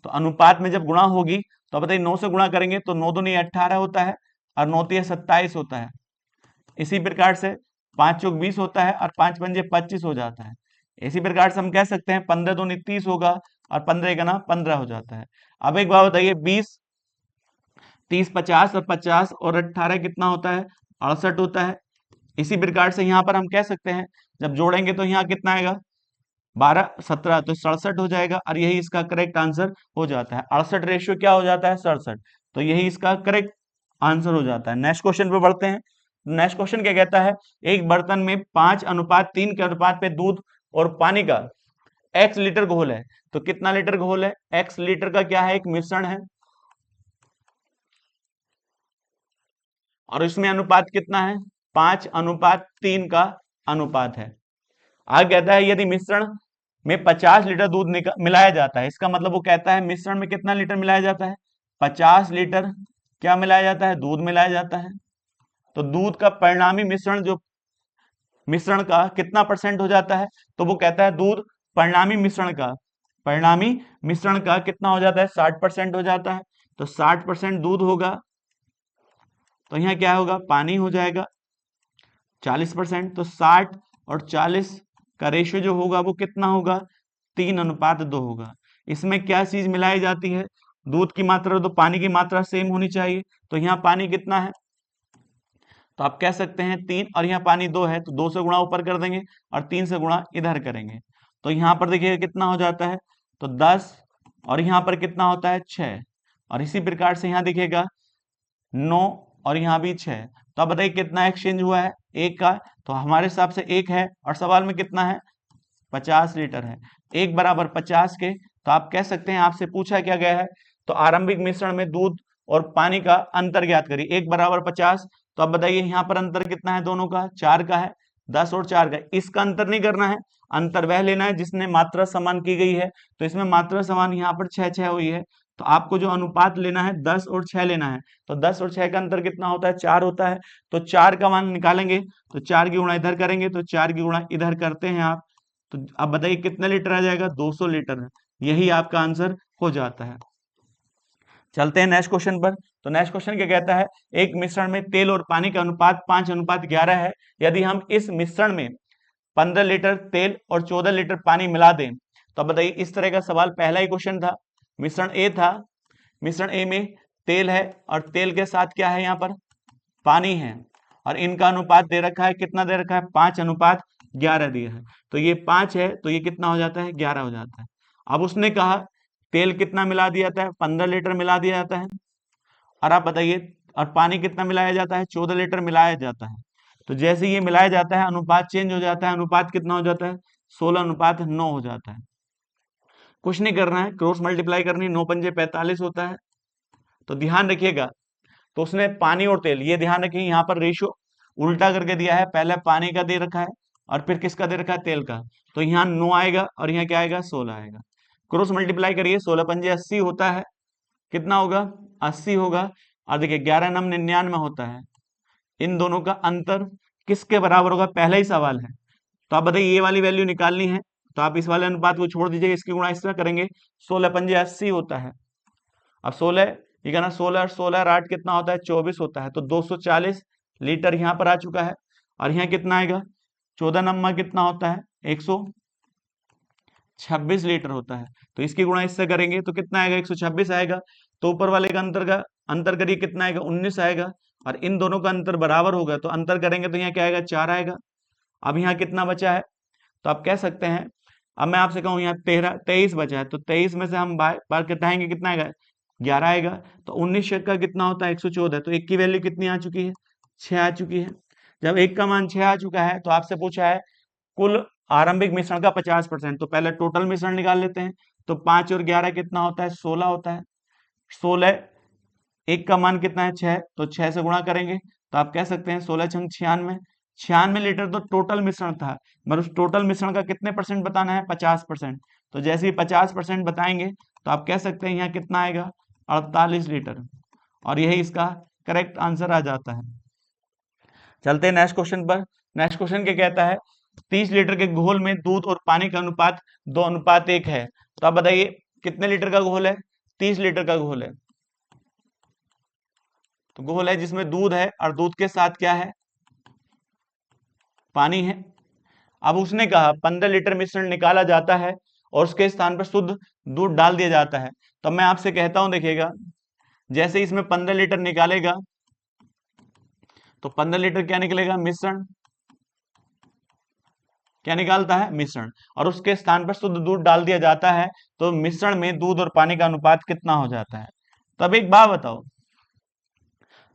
तो अनुपात में जब गुणा होगी तो बताइए 9 से गुणा करेंगे तो 9 दूनी 18 होता है, और 9 तिया 27 होता है। इसी प्रकार से 5 चौक 20 होता है, और 5 पंजे 25 हो जाता है। इसी प्रकार से हम कह सकते हैं 15 दूनी 30 होगा, और 15 का ना 15 हो जाता है। अब एक बात बताइए 20, 30, 50, और 50 और 18 कितना होता है, 68 होता है। इसी प्रकार से यहाँ पर हम कह सकते हैं जब जोड़ेंगे तो यहाँ कितना आएगा, 12, 17, तो 67 हो जाएगा, और यही इसका करेक्ट आंसर हो जाता है। 68 रेशियो क्या हो जाता है, 67, तो यही इसका करेक्ट आंसर हो जाता है। नेक्स्ट क्वेश्चन पे बढ़ते हैं। नेक्स्ट क्वेश्चन क्या कहता है, एक बर्तन में 5:3 के अनुपात पे दूध और पानी का x लीटर घोल है, तो कितना लीटर घोल है, x लीटर का क्या है, एक मिश्रण है, और इसमें अनुपात कितना है, 5:3 का अनुपात है। आगे कहता है यदि मिश्रण में 50 लीटर दूध मिलाया जाता है, इसका मतलब वो कहता है मिश्रण में कितना लीटर मिलाया जाता है, 50 लीटर क्या मिलाया जाता है, दूध मिलाया जाता है। तो दूध का परिणामी मिश्रण जो मिश्रण का कितना परसेंट हो जाता है, तो वो कहता है दूध परिणामी मिश्रण का कितना हो जाता है, 60% हो जाता है। तो 60% दूध होगा, तो यहाँ क्या होगा, पानी हो जाएगा 40%। तो 60 और 40 का रेशियो जो होगा वो कितना होगा, 3:2 होगा। इसमें क्या चीज मिलाई जाती है, दूध की मात्रा तो पानी की मात्रा सेम होनी चाहिए। तो यहाँ पानी कितना है, तो आप कह सकते हैं 3, और यहाँ पानी 2 है, तो 2 से गुणा ऊपर कर देंगे और 3 से गुणा इधर करेंगे। तो यहाँ पर देखिए कितना हो जाता है, तो 10, और यहाँ पर कितना होता है, 6, और इसी प्रकार से यहाँ देखिएगा 9, और यहाँ भी 6। तो अब बताइए कितना एक्सचेंज हुआ है, 1 का, तो हमारे हिसाब से 1 है, और सवाल में कितना है, 50 लीटर है, 1 बराबर 50 के। तो आप कह सकते हैं आपसे पूछा क्या गया है, तो आरंभिक मिश्रण में दूध और पानी का अंतर ज्ञात करिए, 1 बराबर 50। तो अब बताइए यहाँ पर अंतर कितना है, दोनों का 4 का है, 10 और 4 का। इसका अंतर नहीं करना है, अंतर वह लेना है जिसने मात्रा समान की गई है। तो इसमें मात्रा समान यहाँ पर 6 6 हुई है, तो आपको जो अनुपात लेना है 10 और 6 लेना है। तो 10 और 6 का अंतर कितना होता है, 4 होता है। तो 4 का मान निकालेंगे तो 4 की गुणा इधर करेंगे तो 4 की गुणा इधर करते हैं आप। तो अब बताइए कितने लीटर आ जाएगा, 200 लीटर। यही आपका आंसर हो जाता है। चलते हैं नेक्स्ट क्वेश्चन पर। तो नेक्स्ट क्वेश्चन क्या कहता है, एक मिश्रण में तेल और पानी का अनुपात 5:11 है। यदि हम इस मिश्रण में 15 लीटर तेल और 14 लीटर पानी मिला दें, तो अब बताइए, इस तरह का सवाल पहला ही क्वेश्चन था, मिश्रण ए था। मिश्रण ए में तेल है और तेल के साथ क्या है, यहाँ पर पानी है, और इनका अनुपात दे रखा है, कितना दे रखा है, 5:11 दिया है। तो ये 5 है तो ये कितना हो जाता है, 11 हो जाता है। अब उसने कहा तेल कितना मिला दिया जाता है, 15 लीटर मिला दिया जाता है, और आप बताइए, और पानी कितना मिलाया जाता है, 14 लीटर मिलाया जाता है। तो जैसे ये मिलाया जाता है अनुपात चेंज हो जाता है, अनुपात कितना हो जाता है, 16:9 हो जाता है। कुछ नहीं करना है, क्रॉस मल्टीप्लाई करनी, 9 पंजे 45 होता है। तो ध्यान रखिएगा, तो उसने पानी और तेल, ये ध्यान रखिए यहाँ पर रेशियो उल्टा करके दिया है, पहले पानी का दे रखा है और फिर किसका दे रखा है, तेल का। तो यहाँ 9 आएगा और यहाँ क्या आएगा, 16 आएगा। क्रॉस मल्टीप्लाई करिए, 16 पंजे 80 होता है, कितना होगा, 80 होगा। और देखिए 11 नम 99 होता है। इन दोनों का अंतर किसके बराबर होगा, पहला ही सवाल है। तो आप बताइए ये वाली वैल्यू निकालनी है, तो आप इस वाले अनुपात को छोड़ दीजिए, इसकी गुणा इस तरह करेंगे, 16 पंजे 80 होता है। अब 16, ये कहना 16 और 16 और 8 कितना होता है, 24 होता है। तो 240 लीटर यहाँ पर आ चुका है, और यहाँ कितना आएगा, 14 नम्मा कितना होता है, 126 लीटर होता है। तो इसकी गुणा इससे करेंगे तो कितना आएगा, 126 आएगा। तो ऊपर वाले का अंतर करिए, कितना आएगा, 19 आएगा। और इन दोनों का अंतर बराबर होगा, तो अंतर करेंगे तो यहाँ क्या आएगा, 4 आएगा। अब यहाँ कितना बचा है, तो आप कह सकते हैं, अब मैं आपसे कहूँ यहाँ 23 बचा है, तो 23 में से हम बार घटाएंगे, कितना आएगा, 11 आएगा। तो 19 का कितना होता है, 114। तो 1 की वैल्यू कितनी आ चुकी है, 6 आ चुकी है। जब 1 का मान 6 आ चुका है, तो आपसे पूछा है कुल आरंभिक मिश्रण का 50%। तो पहले टोटल मिश्रण निकाल लेते हैं। तो 5 और 11 कितना होता है, 16 होता है। 16, 1 का मान कितना है, 6, तो 6 से गुणा करेंगे तो आप कह सकते हैं 16 छंग 96। 96 लीटर तो टोटल मिश्रण था, मगर उस टोटल मिश्रण का कितने परसेंट बताना है, 50%। तो जैसे ही 50% बताएंगे तो आप कह सकते हैं यहाँ कितना आएगा, 48 लीटर, और यही इसका करेक्ट आंसर आ जाता है। चलते हैं नेक्स्ट क्वेश्चन पर। नेक्स्ट क्वेश्चन क्या कहता है, 30 लीटर के घोल में दूध और पानी का अनुपात 2:1 है। तो आप बताइए कितने लीटर का घोल है, 30 लीटर का घोल है। तो घोल है जिसमें दूध है और दूध के साथ क्या है, पानी है। अब उसने कहा 15 लीटर मिश्रण निकाला जाता है और उसके स्थान पर शुद्ध दूध डाल दिया जाता है। तो मैं आपसे कहता हूं, देखिएगा, जैसे इसमें 15 लीटर निकालेगा तो 15 लीटर क्या निकलेगा, मिश्रण। क्या निकालता है, मिश्रण। और उसके स्थान पर शुद्ध दूध डाल दिया जाता है, तो मिश्रण में दूध और पानी का अनुपात कितना हो जाता है। तब एक बात बताओ,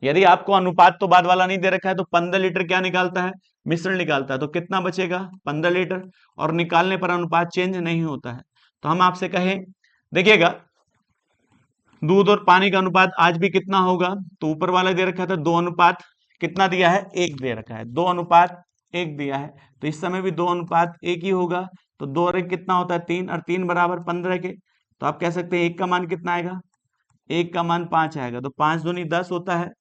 यदि आपको अनुपात तो बाद वाला नहीं दे रखा है, तो 15 लीटर क्या निकालता है, मिश्रण निकालता है, तो कितना बचेगा, 15 लीटर। और निकालने पर अनुपात चेंज नहीं होता है। तो हम आपसे कहें, देखिएगा, दूध और पानी का अनुपात आज भी कितना होगा, तो ऊपर वाला दे रखा था 2:, कितना दिया है, 1 दे रखा है, 2:1 दिया है। तो इस समय भी 2:1 ही होगा। तो 2 और 1 कितना होता है, 3, और 3 बराबर 15 के। तो आप कह सकते हैं 1 का मान कितना आएगा, 1 का मान 5 आएगा। तो 5 दूनी 10 होता है,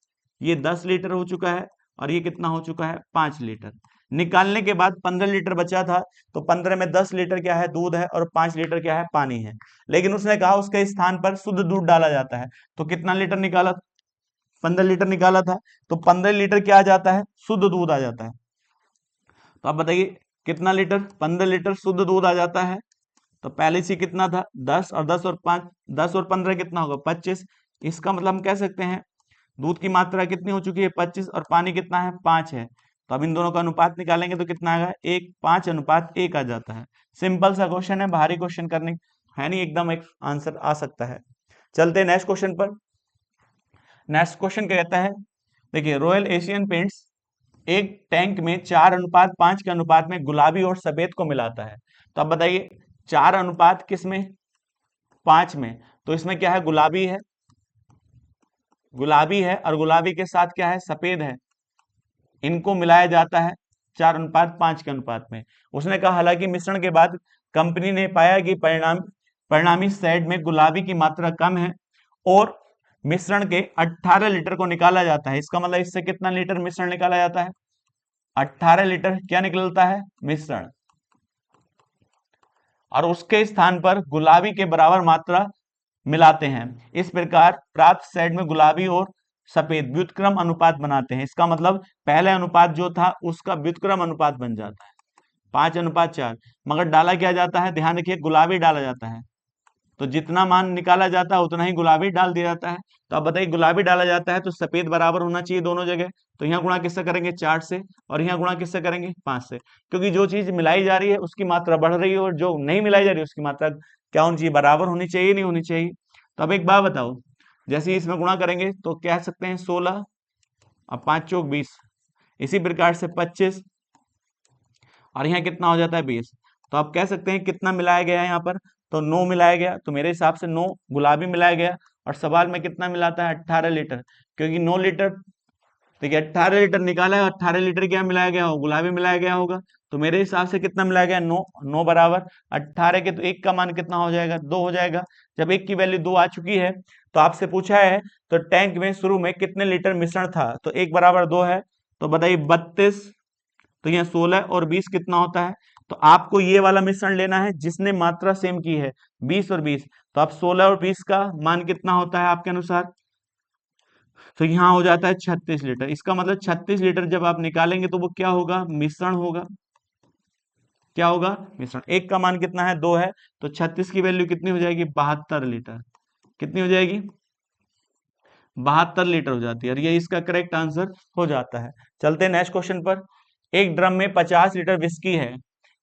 ये 10 लीटर हो चुका है, और ये कितना हो चुका है, 5 लीटर। निकालने के बाद 15 लीटर बचा था, तो 15 में 10 लीटर क्या है, दूध है, और 5 लीटर क्या है, पानी है। लेकिन उसने कहा उसके स्थान पर शुद्ध दूध डाला जाता है। तो कितना लीटर निकाला, 15 लीटर निकाला था, तो 15 लीटर क्या आ जाता है, शुद्ध दूध आ जाता है। तो आप बताइए कितना लीटर, 15 लीटर शुद्ध दूध आ जाता है। तो पहले से कितना था, 10, और 10 और 5, 10 और 15 कितना होगा, 25। इसका मतलब हम कह सकते हैं दूध की मात्रा कितनी हो चुकी है, 25, और पानी कितना है, 5 है। तो अब इन दोनों का अनुपात निकालेंगे तो कितना आएगा, 1, 5:1 आ जाता है। सिंपल सा क्वेश्चन है, भारी क्वेश्चन करने है नहीं, एकदम एक आंसर आ सकता है। चलते हैं नेक्स्ट क्वेश्चन पर। नेक्स्ट क्वेश्चन क्या कहता है, देखिए, रॉयल एशियन पेंट्स एक टैंक में 4:5 के अनुपात में गुलाबी और सफेद को मिलाता है। तो अब बताइए 4 अनुपात किस में, 5 में। तो इसमें क्या है, गुलाबी है, गुलाबी है, और गुलाबी के साथ क्या है, सफेद है। इनको मिलाया जाता है 4:5 के अनुपात में। उसने कहा हालांकि मिश्रण के बाद कंपनी ने पाया कि परिणामी शेड में गुलाबी की मात्रा कम है, और मिश्रण के 18 लीटर को निकाला जाता है। इसका मतलब इससे कितना लीटर मिश्रण निकाला जाता है? 18 लीटर क्या निकलता है? मिश्रण। और उसके स्थान पर गुलाबी के बराबर मात्रा मिलाते हैं। इस प्रकार प्राप्त सेट में गुलाबी और सफेद व्युत्क्रम अनुपात बनाते हैं। इसका मतलब पहले अनुपात जो था उसका व्युत्क्रम अनुपात बन जाता है 5:4। मगर डाला क्या जाता है? ध्यान रखिए, गुलाबी डाला जाता है, तो जितना मान निकाला जाता है उतना ही गुलाबी डाल दिया जाता है। तो अब बताइए, गुलाबी डाला जाता है तो सफेद बराबर होना चाहिए दोनों जगह। तो यहाँ गुणा किससे करेंगे? 4 से। और यहाँ गुणा किससे करेंगे? 5 से। क्योंकि जो चीज मिलाई जा रही है उसकी मात्रा बढ़ रही है और जो नहीं मिलाई जा रही है उसकी मात्रा क्या होनी चाहिए? बराबर होनी चाहिए, नहीं होनी चाहिए? तो अब एक बात बताओ, जैसे ही इसमें गुणा करेंगे तो कह सकते हैं 16, अब 5 चौक 20, इसी प्रकार से 25, और यहाँ कितना हो जाता है? 20। तो आप कह सकते हैं कितना मिलाया गया है यहाँ पर? तो 9 मिलाया गया। तो मेरे हिसाब से 9 गुलाबी मिलाया गया। और सवाल में कितना मिलाता है? 18 लीटर। क्योंकि 9 लीटर, देखिए 18 लीटर निकाला है, 18 लीटर क्या मिलाया गया होगा? गुलाबी मिलाया गया होगा। तो मेरे हिसाब से कितना मिलाया गया? 9। 9 बराबर 18 के, तो 1 का मान कितना हो जाएगा? 2 हो जाएगा। जब 1 की वैल्यू 2 आ चुकी है तो आपसे पूछा है तो टैंक में शुरू में कितने लीटर मिश्रण था? तो 1 बराबर 2 है, तो बताइए 32। तो यहाँ 16 और 20 कितना होता है? तो आपको ये वाला मिश्रण लेना है जिसने मात्रा सेम की है, 20 और 20। तो आप 16 और 20 का मान कितना होता है आपके अनुसार? तो यहाँ हो जाता है 36 लीटर। इसका मतलब 36 लीटर जब आप निकालेंगे तो वो क्या होगा? मिश्रण होगा। क्या होगा? मिश्रण। 1 का मान कितना है? 2 है। तो 36 की वैल्यू कितनी हो जाएगी? 72 लीटर। कितनी हो जाएगी? 72 लीटर हो जाती है। और ये इसका करेक्ट आंसर हो जाता है। चलते हैं नेक्स्ट क्वेश्चन पर। एक ड्रम में 50 लीटर विस्की है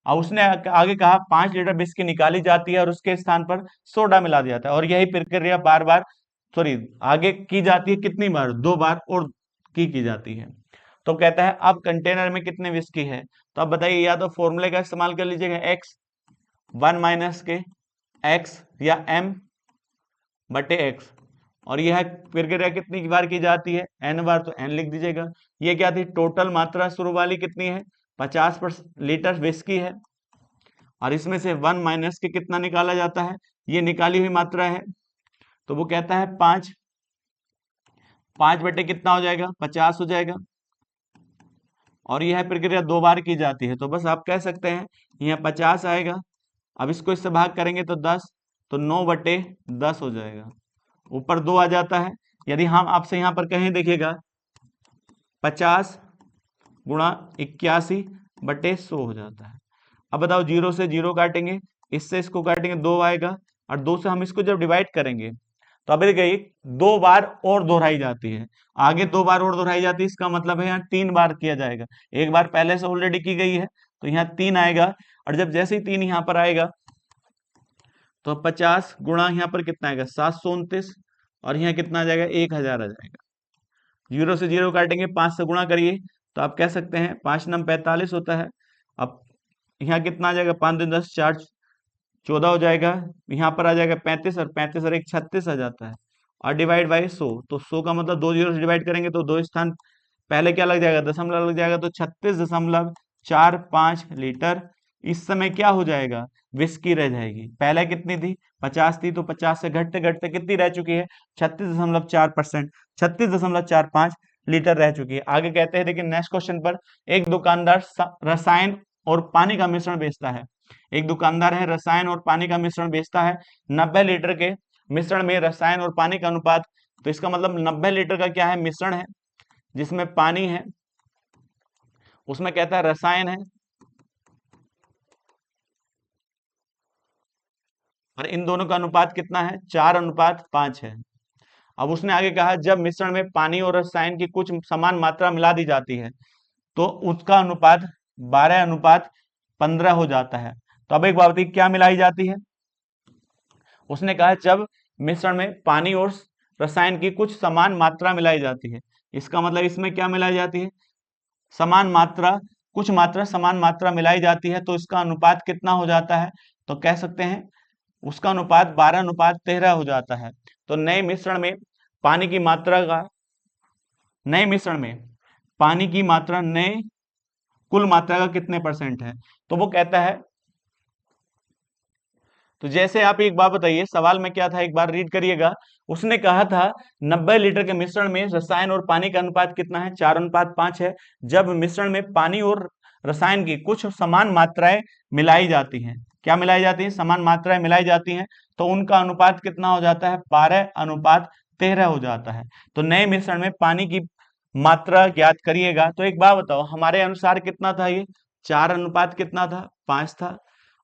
और उसने आगे कहा 5 लीटर विस्की निकाली जाती है और उसके स्थान पर सोडा मिला दिया जाता है, और यही प्रक्रिया बार बार, सॉरी, आगे की जाती है। कितनी बार? 2 बार और की जाती है। तो कहता है अब कंटेनर में कितने विस्की है? तो अब बताइए, या तो फॉर्मूले का इस्तेमाल कर लीजिएगा, एक्स 1 माइनस के एक्स, या एम बटे एक्स। और यह प्रक्रिया कितनी बार की जाती है? एन बार। तो एन लिख दीजिएगा। ये क्या थी? टोटल मात्रा शुरू वाली कितनी है? 50 लीटर विस्की है, और इसमें से 1 माइनस के कितना निकाला जाता है? ये निकाली हुई मात्रा है। तो वो कहता है 5। 5 बटे कितना हो जाएगा? 50 हो जाएगा। और यह प्रक्रिया 2 बार की जाती है। तो बस आप कह सकते हैं यहाँ 50 आएगा। अब इसको इससे भाग करेंगे तो 10, तो 9 बटे 10 हो जाएगा। ऊपर 2 आ जाता है। यदि हम आपसे यहाँ पर कहें, देखिएगा 50 गुणा 81 बटे 100 हो जाता है। अब बताओ, 0 से 0 काटेंगे, इससे इसको काटेंगे, 2 आएगा, और 2 से हम इसको जब डिवाइड करेंगे तो अब देखिए 2 बार और दोहराई जाती है। आगे 2 बार और दोहराई जाती है, इसका मतलब है यहाँ 3 बार किया जाएगा। एक बार पहले से ऑलरेडी की गई है, तो यहाँ 3 आएगा। और जब जैसे ही 3 यहाँ पर आएगा तो 50 गुणा यहाँ पर कितना आएगा? 729, और यहाँ कितना आ जाएगा? 1000 आ जाएगा। 0 से 0 काटेंगे, 5 से गुणा करिए, तो आप कह सकते हैं 5 नम 45 होता है। अब यहाँ कितना आ जाएगा? 5 दूनी 10, 4 14 हो जाएगा। यहाँ पर आ जाएगा 35, और 35 और 1 36 आ जाता है। और डिवाइड बाई 100, तो 100 का मतलब 2 जीरो से डिवाइड करेंगे तो 2 स्थान पहले क्या लग जाएगा? दशमलव लग जाएगा। तो 36.45 लीटर इस समय क्या हो जाएगा? विस्की रह जाएगी। पहले कितनी थी? 50 थी, तो 50 से घटते घटते कितनी रह चुकी है? 36.4%, 36.45 लीटर रह चुकी है। आगे कहते हैं, देखिए नेक्स्ट क्वेश्चन पर, एक दुकानदार रसायन और पानी का मिश्रण बेचता है। एक दुकानदार है, रसायन और पानी का मिश्रण बेचता है। 90 लीटर के मिश्रण में रसायन और पानी का अनुपात, तो इसका मतलब 90 लीटर का क्या है? मिश्रण है, जिसमें पानी है, उसमें कहता है रसायन है, और इन दोनों का अनुपात कितना है? 4:5 है। अब उसने आगे कहा, जब मिश्रण में पानी और रसायन की कुछ समान मात्रा मिला दी जाती है तो उसका अनुपात 12:15 हो जाता है। तो अब एक बात बताइए, क्या मिलाई जाती है? उसने कहा जब मिश्रण में पानी और रसायन की कुछ समान मात्रा मिलाई जाती है। इसका मतलब इसमें क्या मिलाई जाती है? समान मात्रा, कुछ मात्रा समान मात्रा मिलाई जाती है, तो इसका अनुपात कितना हो जाता है? तो कह सकते हैं उसका अनुपात 12:13 हो जाता है। तो नए मिश्रण में पानी की मात्रा का, नए मिश्रण में पानी की मात्रा नए कुल मात्रा का कितने परसेंट है? तो वो कहता है तो जैसे आप एक बात बताइए, सवाल में क्या था, एक बार रीड करिएगा। उसने कहा था 90 लीटर के मिश्रण में रसायन और पानी का अनुपात कितना है, 4:5 है। जब मिश्रण में पानी और रसायन की कुछ समान मात्राएं मिलाई जाती हैं, क्या मिलाई जाती है, समान मात्राएं मिलाई जाती हैं, तो उनका अनुपात कितना हो जाता है, 12:13 हो जाता है। तो नए मिश्रण में पानी की मात्रा ज्ञात करिएगा। तो एक बात बताओ, हमारे अनुसार कितना था ये, 4 अनुपात कितना था, 5 था।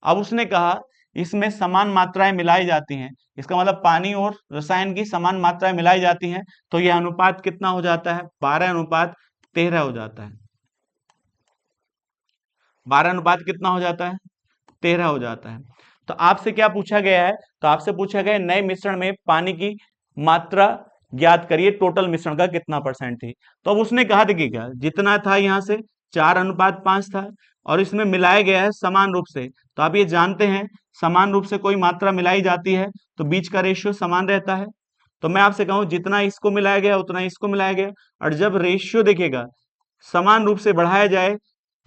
अब उसने कहा इसमें समान मात्राएं मिलाई जाती हैं, इसका मतलब पानी और रसायन की समान मात्राएं मिलाई जाती हैं, तो यह अनुपात कितना हो जाता है, 12:13 हो जाता है। 12 अनुपात कितना हो जाता है, 13 हो जाता है। तो आपसे क्या पूछा गया है, तो आपसे पूछा गया है नए मिश्रण में पानी की मात्रा ज्ञात करिए, टोटल मिश्रण का कितना परसेंट थी। तो अब उसने कहा देखिएगा, जितना था यहां से 4:5 था, और इसमें मिलाया गया है समान रूप से। तो आप ये जानते हैं समान रूप से कोई मात्रा मिलाई जाती है तो बीच का रेशियो समान रहता है। तो मैं आपसे कहूं जितना इसको मिलाया गया उतना इसको मिलाया गया, और जब रेशियो देखिएगा समान रूप से बढ़ाया जाए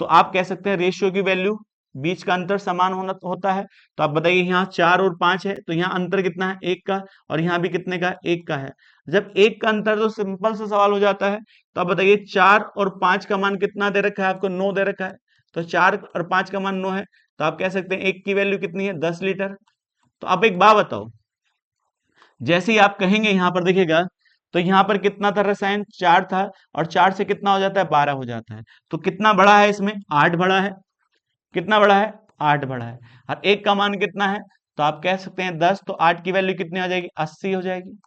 तो आप कह सकते हैं रेशियो की वैल्यू, बीच का अंतर समान होना होता है। तो आप बताइए यहाँ 4 और 5 है, तो यहाँ अंतर कितना है, 1 का, और यहाँ भी कितने का, 1 का है। जब 1 का अंतर, तो सिंपल सा सवाल हो जाता है। तो आप बताइए 4 और 5 का मान कितना दे रखा है आपको, 9 दे रखा है। तो 4 और 5 का मान 9 है, तो आप कह सकते हैं 1 की वैल्यू कितनी है, 10 लीटर। तो आप एक बात बताओ, जैसे ही आप कहेंगे यहाँ पर देखिएगा, तो यहाँ पर कितना था रसायन, 4 था, और 4 से कितना हो जाता है, 12 हो जाता है। तो कितना बड़ा है इसमें, 8 बड़ा है। कितना बड़ा है, 8 बड़ा है। और 1 का मान कितना है, तो आप कह सकते हैं 10, तो 8 की वैल्यू कितनी हो जाएगी, 80 हो जाएगी।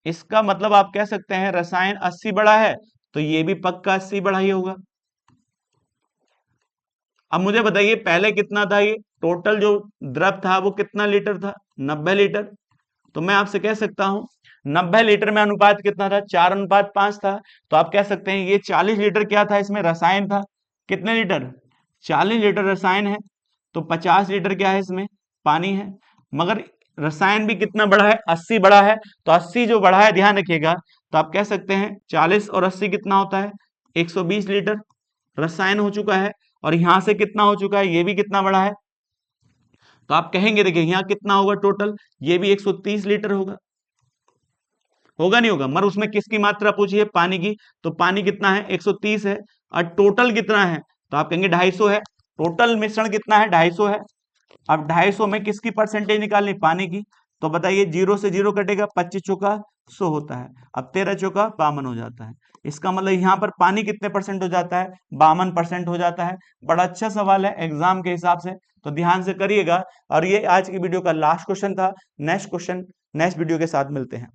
इसका मतलब आप कह सकते हैं रसायन 80 बड़ा है, तो ये भी पक्का 80 बड़ा ही होगा। अब मुझे बताइए पहले कितना था, ये टोटल जो द्रव था वो कितना लीटर था, 90 लीटर। तो मैं आपसे कह सकता हूं 90 लीटर में अनुपात कितना था, 4:5 था। तो आप कह सकते हैं ये 40 लीटर क्या था, इसमें रसायन था। कितने लीटर, 40 लीटर रसायन है। तो 50 लीटर क्या है, इसमें पानी है। मगर रसायन भी कितना बड़ा है, 80 बड़ा है। तो 80 जो बड़ा है, ध्यान रखिएगा, तो आप कह सकते हैं 40 और 80 कितना होता है, 120 लीटर रसायन हो चुका है। और यहां से कितना हो चुका है, ये भी कितना बड़ा है। तो आप कहेंगे देखिए यहाँ कितना होगा टोटल, ये भी 130 लीटर होगा। होगा नहीं होगा, मगर उसमें किसकी मात्रा पूछी है, पानी की। तो पानी कितना है, 130 है। और टोटल कितना है, तो आप कहेंगे 250 है। टोटल मिश्रण कितना है, 250 है। अब 250 में किसकी परसेंटेज निकालनी, पानी की। तो बताइए 0 से 0 कटेगा, 25 चौका 100 होता है। अब 13 चौका 52 हो जाता है। इसका मतलब यहाँ पर पानी कितने परसेंट हो जाता है, 52% हो जाता है। बड़ा अच्छा सवाल है एग्जाम के हिसाब से, तो ध्यान से करिएगा। और ये आज की वीडियो का लास्ट क्वेश्चन था। नेक्स्ट क्वेश्चन नेक्स्ट वीडियो के साथ मिलते हैं।